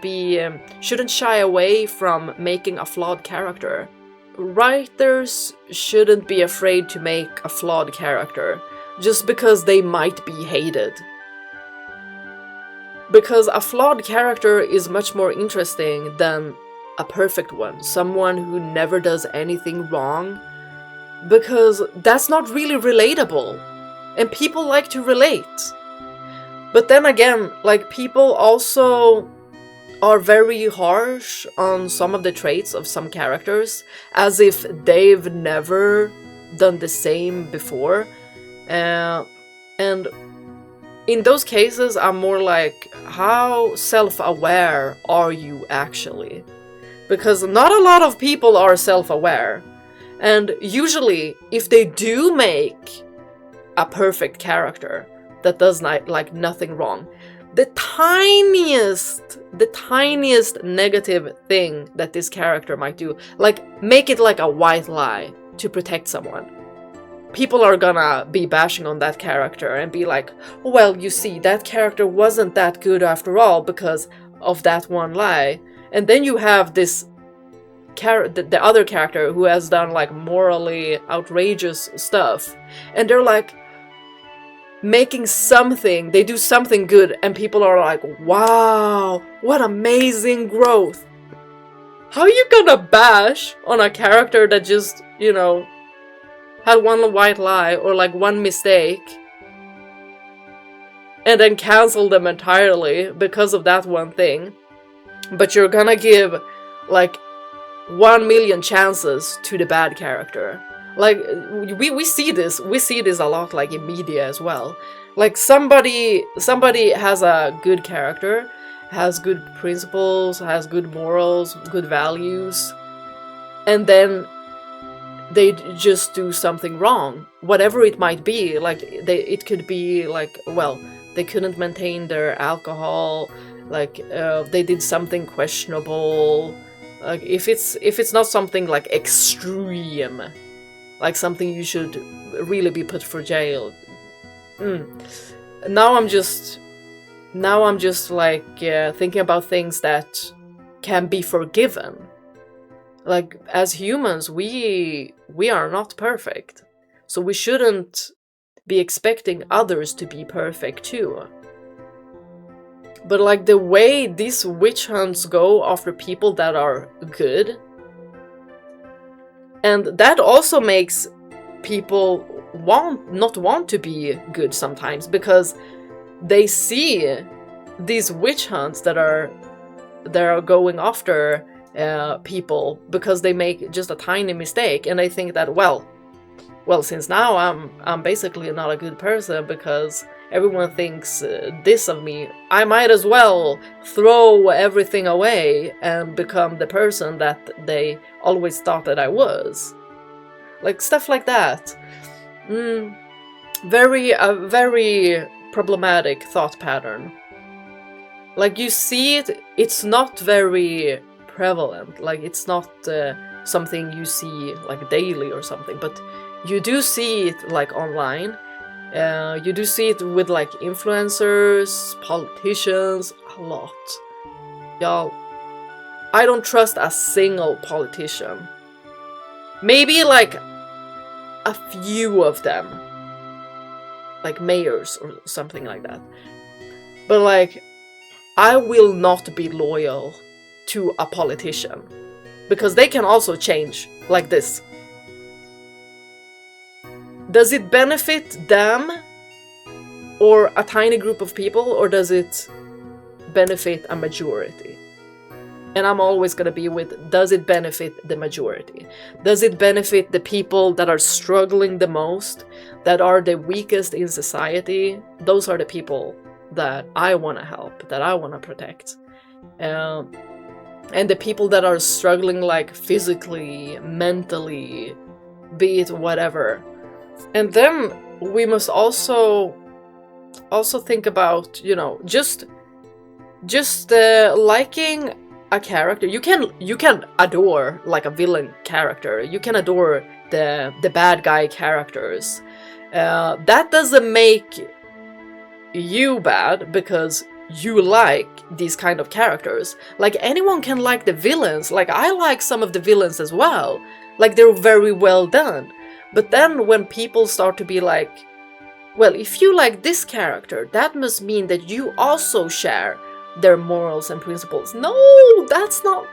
shy away from making a flawed character. Writers shouldn't be afraid to make a flawed character, just because they might be hated. Because a flawed character is much more interesting than a perfect one, someone who never does anything wrong, because that's not really relatable, and people like to relate. But then again, like, people also are very harsh on some of the traits of some characters, as if they've never done the same before. And in those cases, I'm more like, how self-aware are you actually? Because not a lot of people are self-aware. And usually, if they do make a perfect character that does not, like, nothing wrong, the tiniest negative thing that this character might do, like, make it like a white lie to protect someone, people are gonna be bashing on that character and be like, well, you see, that character wasn't that good after all because of that one lie. And then you have this the other character who has done, like, morally outrageous stuff, and they're like making something, they do something good, and people are like, wow, what amazing growth. How are you gonna bash on a character that just, you know, had one white lie or, like, one mistake, and then cancel them entirely because of that one thing. But you're gonna give like 1 million chances to the bad character. Like we see this a lot, like in media as well. Like somebody has a good character, has good principles, has good morals, good values, and then they just do something wrong, whatever it might be. Like it could be like, well, they couldn't maintain their alcohol, like they did something questionable. Like if it's not something like extreme, like something you should really be put for jail. Now I'm just like thinking about things that can be forgiven. Like as humans, we are not perfect, so we shouldn't be expecting others to be perfect too. But like the way these witch hunts go after people that are good, and that also makes people not want to be good sometimes, because they see these witch hunts that are going after people because they make just a tiny mistake, and they think that well, since now I'm basically not a good person because everyone thinks this of me, I might as well throw everything away and become the person that they always thought that I was. Like stuff like that. Very problematic thought pattern. Like you see it, it's not very prevalent. Like it's not something you see like daily or something, but you do see it like online. You do see it with like influencers, politicians, a lot. Y'all, I don't trust a single politician. Maybe like a few of them, like mayors or something like that. But like, I will not be loyal to a politician, because they can also change like this. Does it benefit them or a tiny group of people, or does it benefit a majority? And I'm always gonna be with, does it benefit the majority? Does it benefit the people that are struggling the most, that are the weakest in society? Those are the people that I want to help, that I want to protect. And the people that are struggling like physically, mentally, be it whatever. And then we must also think about, you know, just liking a character. You can adore like a villain character. You can adore the bad guy characters. That doesn't make you bad because you like these kind of characters. Like anyone can like the villains. Like I like some of the villains as well. Like they're very well done. But then when people start to be like, well, if you like this character, that must mean that you also share their morals and principles. No, that's not...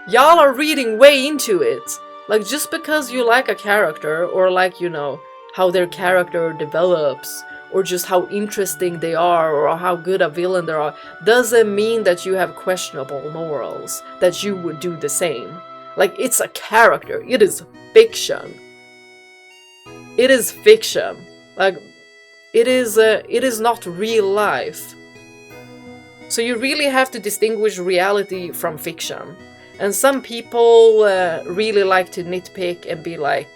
Y'all are reading way into it. Like just because you like a character, or like, you know, how their character develops, or just how interesting they are, or how good a villain they are, doesn't mean that you have questionable morals, that you would do the same. Like, it's a character. It is fiction. It is fiction. Like, it is not real life. So you really have to distinguish reality from fiction. And some people really like to nitpick and be like,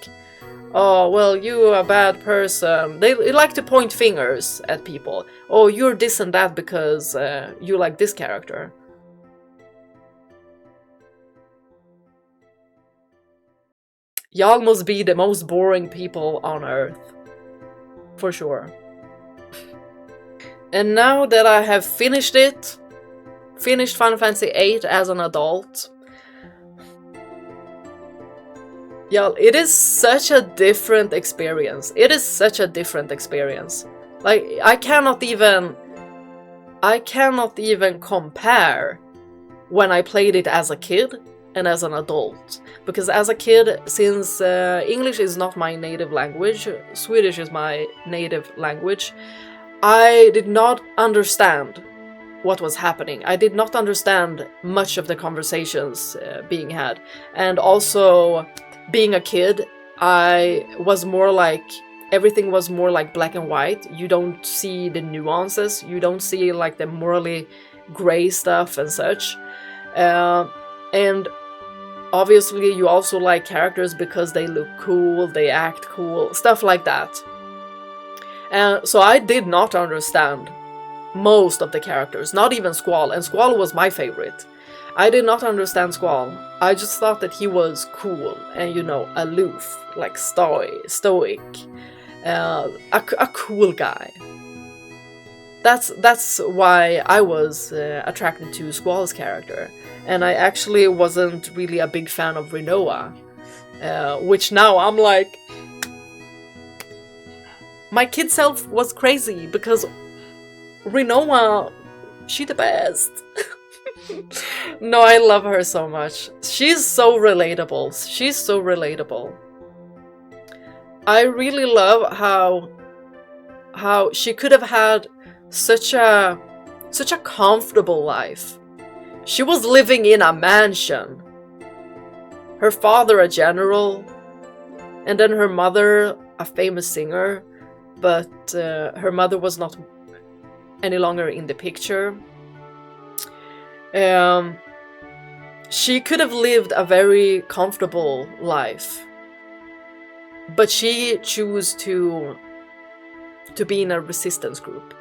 oh, well, you're a bad person. They like to point fingers at people. Oh, you're this and that because you like this character. Y'all must be the most boring people on Earth. For sure. And now that I have finished Final Fantasy VIII as an adult, y'all, it is such a different experience. It is such a different experience. Like, I cannot even compare when I played it as a kid and as an adult. Because as a kid, since English is not my native language, Swedish is my native language, I did not understand what was happening. I did not understand much of the conversations being had. And also, being a kid, I was more like, everything was more like black and white. You don't see the nuances. You don't see like the morally gray stuff and such. And obviously you also like characters because they look cool, they act cool, stuff like that. So I did not understand most of the characters, not even Squall, and Squall was my favorite. I did not understand Squall. I just thought that he was cool and, you know, aloof, like stoic, a cool guy. That's why I was attracted to Squall's character, and I actually wasn't really a big fan of Rinoa, which now I'm like, my kid self was crazy because Rinoa, she the best. No, I love her so much. She's so relatable. She's so relatable. I really love how she could have had such a comfortable life. She was living in a mansion. Her father a general, and then her mother a famous singer, but her mother was not any longer in the picture. She could have lived a very comfortable life, but she chose to be in a resistance group,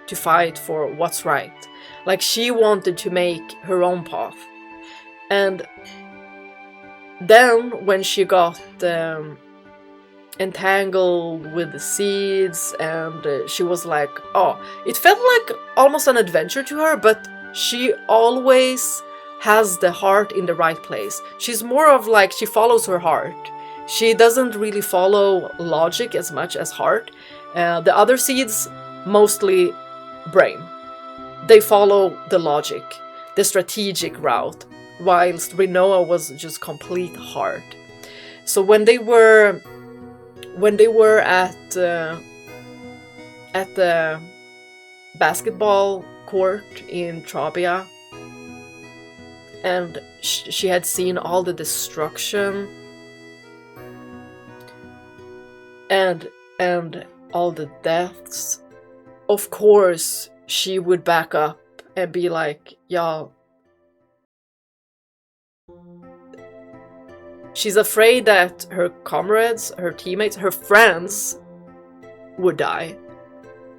to fight for what's right. Like, she wanted to make her own path. And then when she got entangled with the seeds, and she was like, oh, it felt like almost an adventure to her, but she always has the heart in the right place. She's more of like, she follows her heart. She doesn't really follow logic as much as heart. The other seeds, mostly brain. They follow the logic, the strategic route, whilst Rinoa was just complete heart. So when they were at the basketball court in Trabia, and she had seen all the destruction and all the deaths, of course she would back up and be like, y'all, she's afraid that her comrades, her teammates, her friends would die.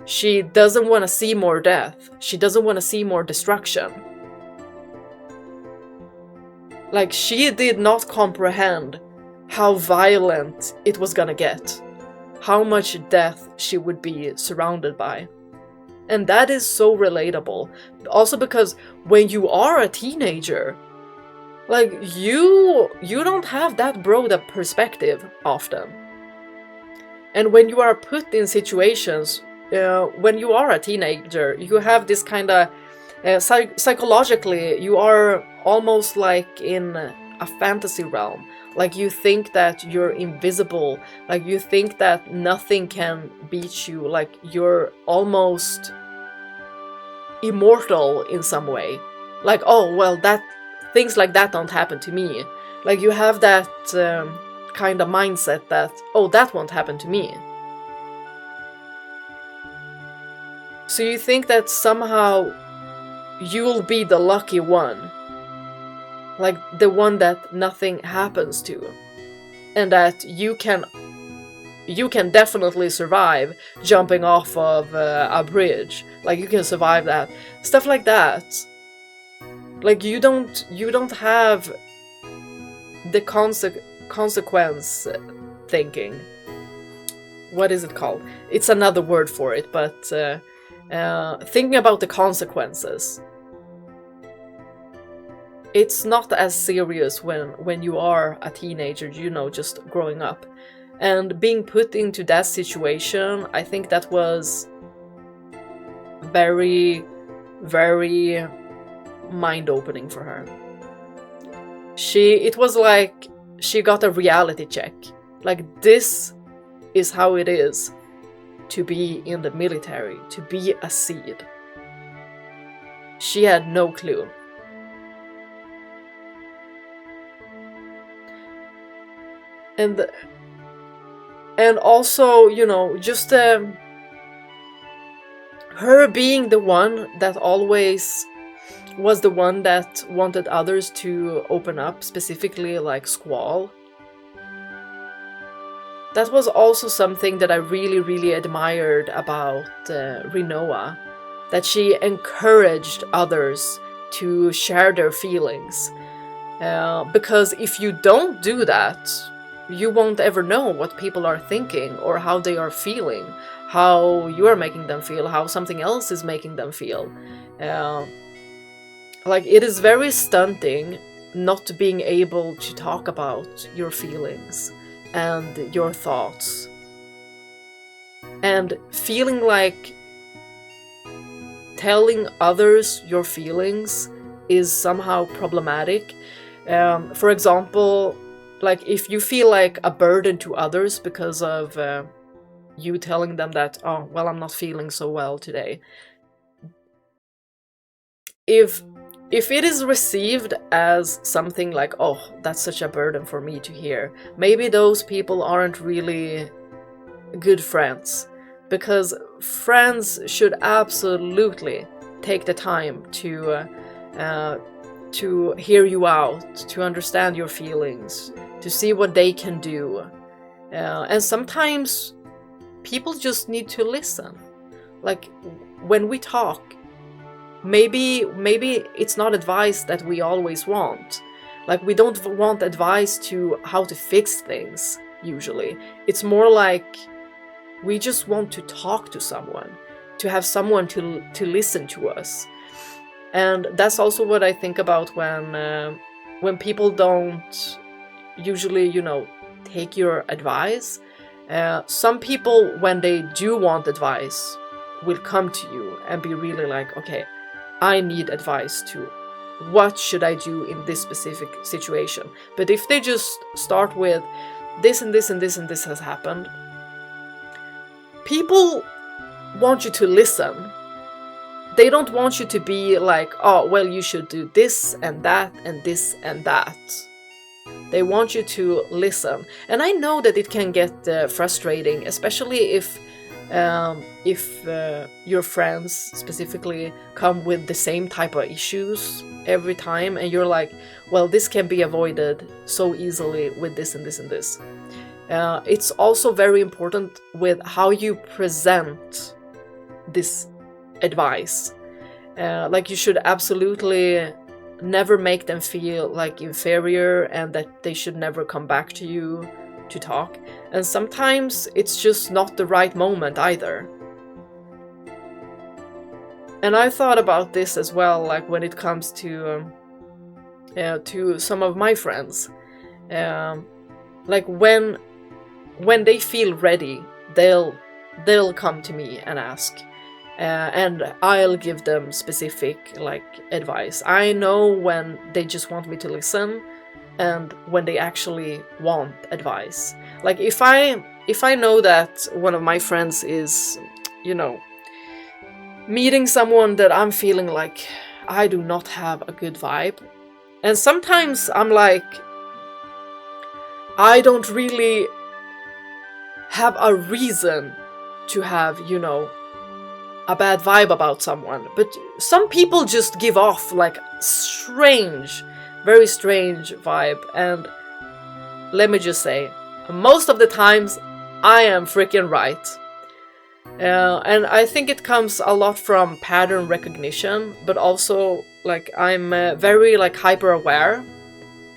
She doesn't want to see more death. She doesn't want to see more destruction. Like, she did not comprehend how violent it was gonna get. How much death she would be surrounded by. And that is so relatable. Also because when you are a teenager, like, you don't have that broad a perspective often. And when you are put in situations, when you are a teenager, you have this kind of, psychologically, you are almost like in a fantasy realm. Like, you think that you're invisible, like you think that nothing can beat you, like you're almost immortal in some way. Like, oh, well, that things like that don't happen to me. Like, you have that kind of mindset that, oh, that won't happen to me. So you think that somehow you'll be the lucky one. Like, the one that nothing happens to. And that you can definitely survive jumping off of a bridge. Like, you can survive that. Stuff like that. Like, you don't have the consequence thinking. What is it called? It's another word for it, but thinking about the consequences. It's not as serious when you are a teenager, you know, just growing up. And being put into that situation, I think that was very, very mind-opening for her. It was like she got a reality check. Like, this is how it is. to be in the military, to be a seed. She had no clue. And also, you know, just her being the one that always was the one that wanted others to open up, specifically like Squall. That was also something that I really, really admired about Rinoa, that she encouraged others to share their feelings. Because if you don't do that, you won't ever know what people are thinking or how they are feeling, how you are making them feel, how something else is making them feel. Like, it is very stunting not being able to talk about your feelings and your thoughts, and feeling like telling others your feelings is somehow problematic. For example, like if you feel like a burden to others because of you telling them that, oh, well, I'm not feeling so well today. If it is received as something like, oh, that's such a burden for me to hear, maybe those people aren't really good friends, because friends should absolutely take the time to hear you out, to understand your feelings, to see what they can do. And sometimes people just need to listen. Like, when we talk, maybe it's not advice that we always want. Like, we don't want advice to how to fix things, usually. It's more like we just want to talk to someone, to have someone to listen to us. And that's also what I think about when people don't usually, you know, take your advice. Some people, when they do want advice, will come to you and be really like, okay, I need advice too. What should I do in this specific situation? But if they just start with this and this and this and this has happened, people want you to listen. They don't want you to be like, oh, well, you should do this and that and this and that. They want you to listen. And I know that it can get frustrating, especially if your friends specifically come with the same type of issues every time, and you're like, well, this can be avoided so easily with this and this and this. It's also very important with how you present this advice. Like, you should absolutely never make them feel like inferior and that they should never come back to you to talk. And sometimes it's just not the right moment either. And I thought about this as well, like when it comes to some of my friends. Like when they feel ready, they'll come to me and ask. And I'll give them specific like advice. I know when they just want me to listen and when they actually want advice. Like if I know that one of my friends is, you know, meeting someone that I'm feeling like I do not have a good vibe, and sometimes I'm like, I don't really have a reason to have, you know, a bad vibe about someone, but some people just give off like strange, very strange vibe. And let me just say, most of the times I am freaking right. And I think it comes a lot from pattern recognition, but also like I'm very like hyper aware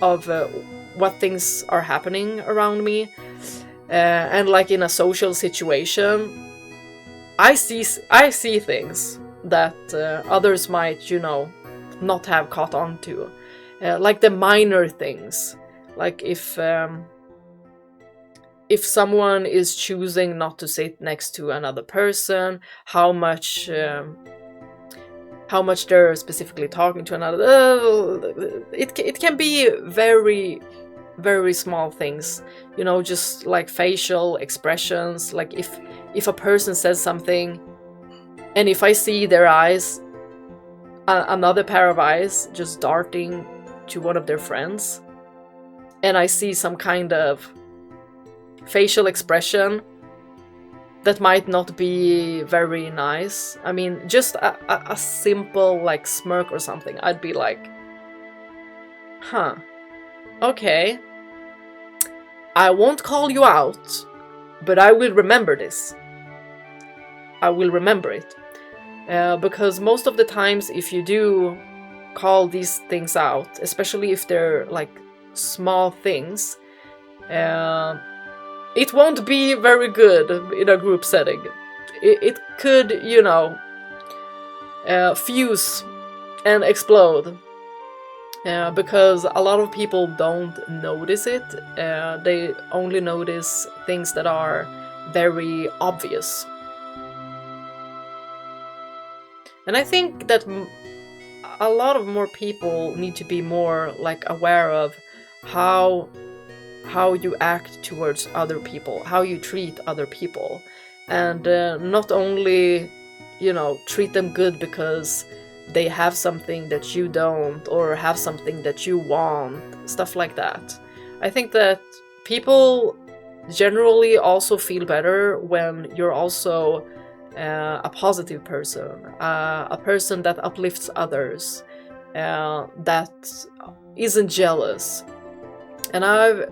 of what things are happening around me. And like in a social situation, I see things that others might, you know, not have caught on to. Like the minor things. Like if someone is choosing not to sit next to another person, how much they're specifically talking to another. It can be very, very small things, you know, just like facial expressions. Like if a person says something, and if I see their eyes, another pair of eyes just darting to one of their friends, and I see some kind of facial expression that might not be very nice. I mean, just a simple like smirk or something, I'd be like, huh, okay. I won't call you out, but I will remember this. I will remember it. Because most of the times if you do call these things out, especially if they're like small things, it won't be very good in a group setting. It could, you know, fuse and explode. Because a lot of people don't notice it. They only notice things that are very obvious. And I think that a lot of more people need to be more like aware of how you act towards other people, how you treat other people, and not only, you know, treat them good because they have something that you don't, or have something that you want, stuff like that. I think that people generally also feel better when you're also a positive person, a person that uplifts others, that isn't jealous. And I've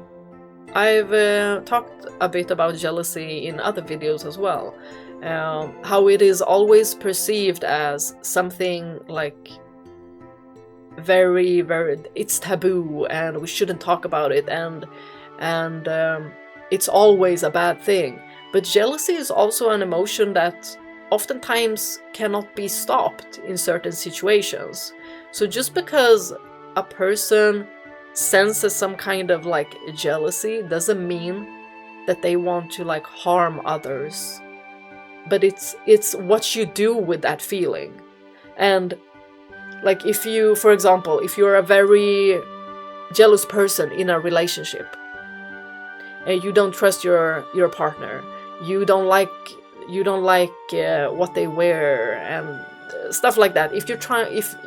talked a bit about jealousy in other videos as well. How it is always perceived as something like very, very, it's taboo and we shouldn't talk about it, and it's always a bad thing. But jealousy is also an emotion that oftentimes cannot be stopped in certain situations. So just because a person senses some kind of like jealousy doesn't mean that they want to like harm others. But it's what you do with that feeling. And like if you, for example, if you're a very jealous person in a relationship and you don't trust your partner, you don't like what they wear and stuff like that. If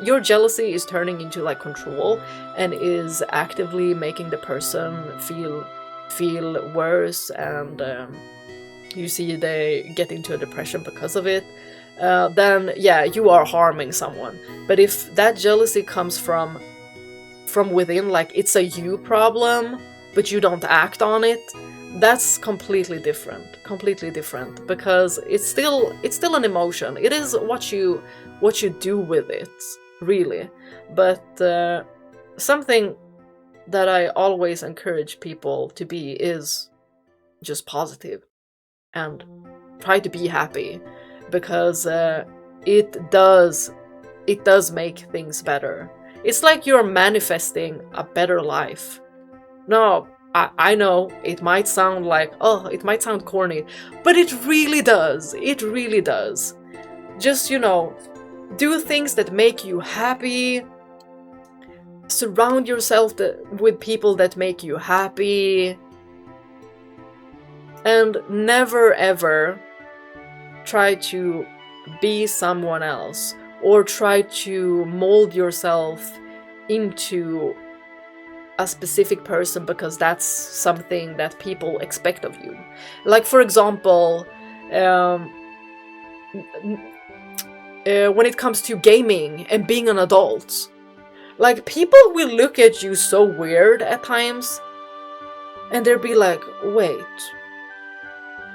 your jealousy is turning into like control and is actively making the person feel worse, and you see they get into a depression because of it, then yeah, you are harming someone. But if that jealousy comes from within, like it's a you problem, but you don't act on it, that's completely different, because it's still an emotion. It is what you do with it, really. But something that I always encourage people to be is just positive and try to be happy, because it does make things better. It's like you're manifesting a better life. No, I know it might sound like, it might sound corny, but it really does. It really does. Just, you know, do things that make you happy. Surround yourself with people that make you happy. And never ever try to be someone else or try to mold yourself into a specific person because that's something that people expect of you. Like, for example, when it comes to gaming and being an adult, like, people will look at you so weird at times, and they'll be like, wait,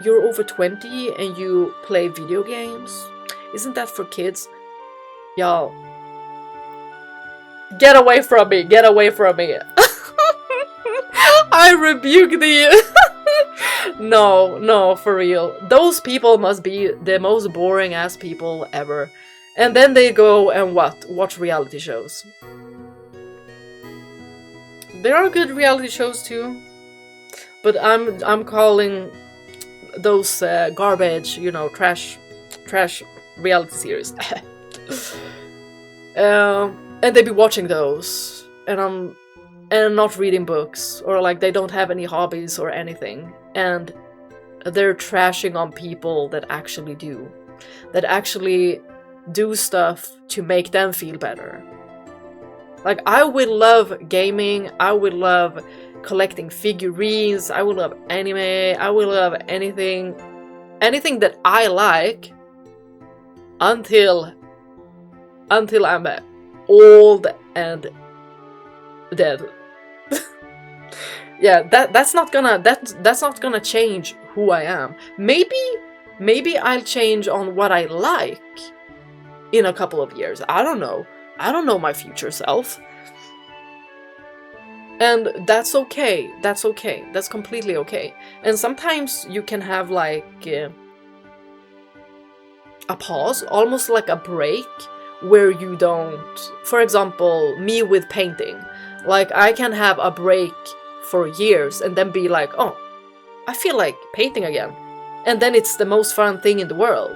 you're over 20 and you play video games? Isn't that for kids? Y'all, get away from me, get away from me. I rebuke the... No, for real. Those people must be the most boring ass people ever. And then they go and watch reality shows. There are good reality shows too, but I'm calling those garbage, you know, trash reality series. And they be watching those, and not reading books, or like they don't have any hobbies or anything. And they're trashing on people that actually do stuff to make them feel better. Like, I would love gaming, I would love collecting figurines, I would love anime, I would love anything that I like until I'm old and dead. Yeah, that's not gonna change who I am. Maybe I'll change on what I like in a couple of years. I don't know. I don't know my future self. And that's okay. That's okay. That's completely okay. And sometimes you can have like a pause, almost like a break, where you don't... For example, me with painting. Like, I can have a break for years and then be like, oh, I feel like painting again. And then it's the most fun thing in the world.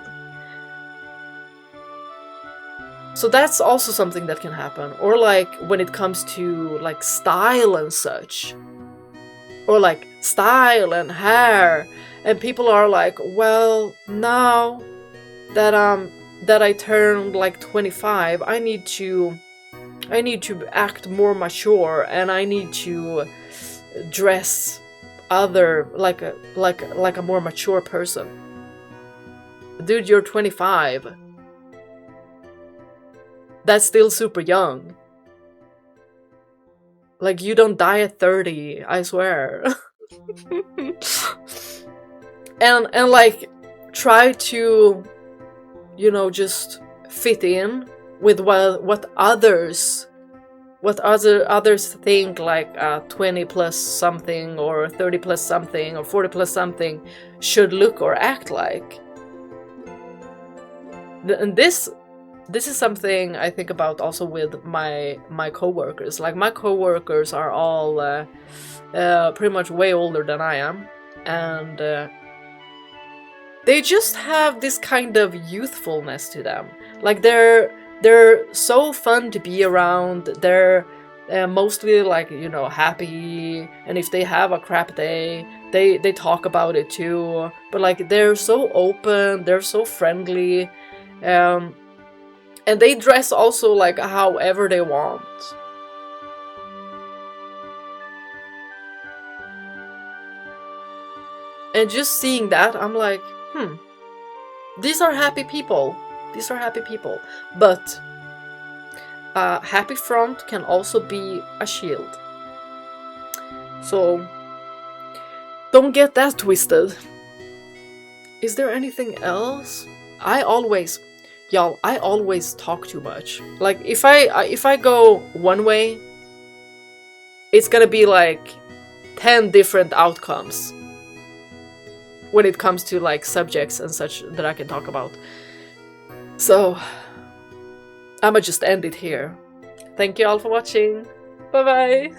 So that's also something that can happen. Or like when it comes to like style and such. Or like style and hair. And people are like, well, now that I turned like 25, I need to act more mature, and I need to dress like a more mature person. Dude, you're 25. That's still super young. Like, you don't die at 30, I swear. and like, try to, you know, just fit in with what others think like 20 plus something or 30 plus something or 40 plus something should look or act like. And this is something I think about also with my coworkers. Like, my coworkers are all pretty much way older than I am, and they just have this kind of youthfulness to them. Like, they're so fun to be around. They're mostly like, you know, happy, and if they have a crap day, they talk about it too. But like, they're so open, they're so friendly, and they dress also like however they want. And just seeing that, I'm like, these are happy people. These are happy people. But a happy front can also be a shield. So don't get that twisted. Is there anything else? I always talk too much. Like, if I go one way, it's gonna be like 10 different outcomes when it comes to like subjects and such that I can talk about. So I'ma just end it here. Thank you all for watching. Bye bye.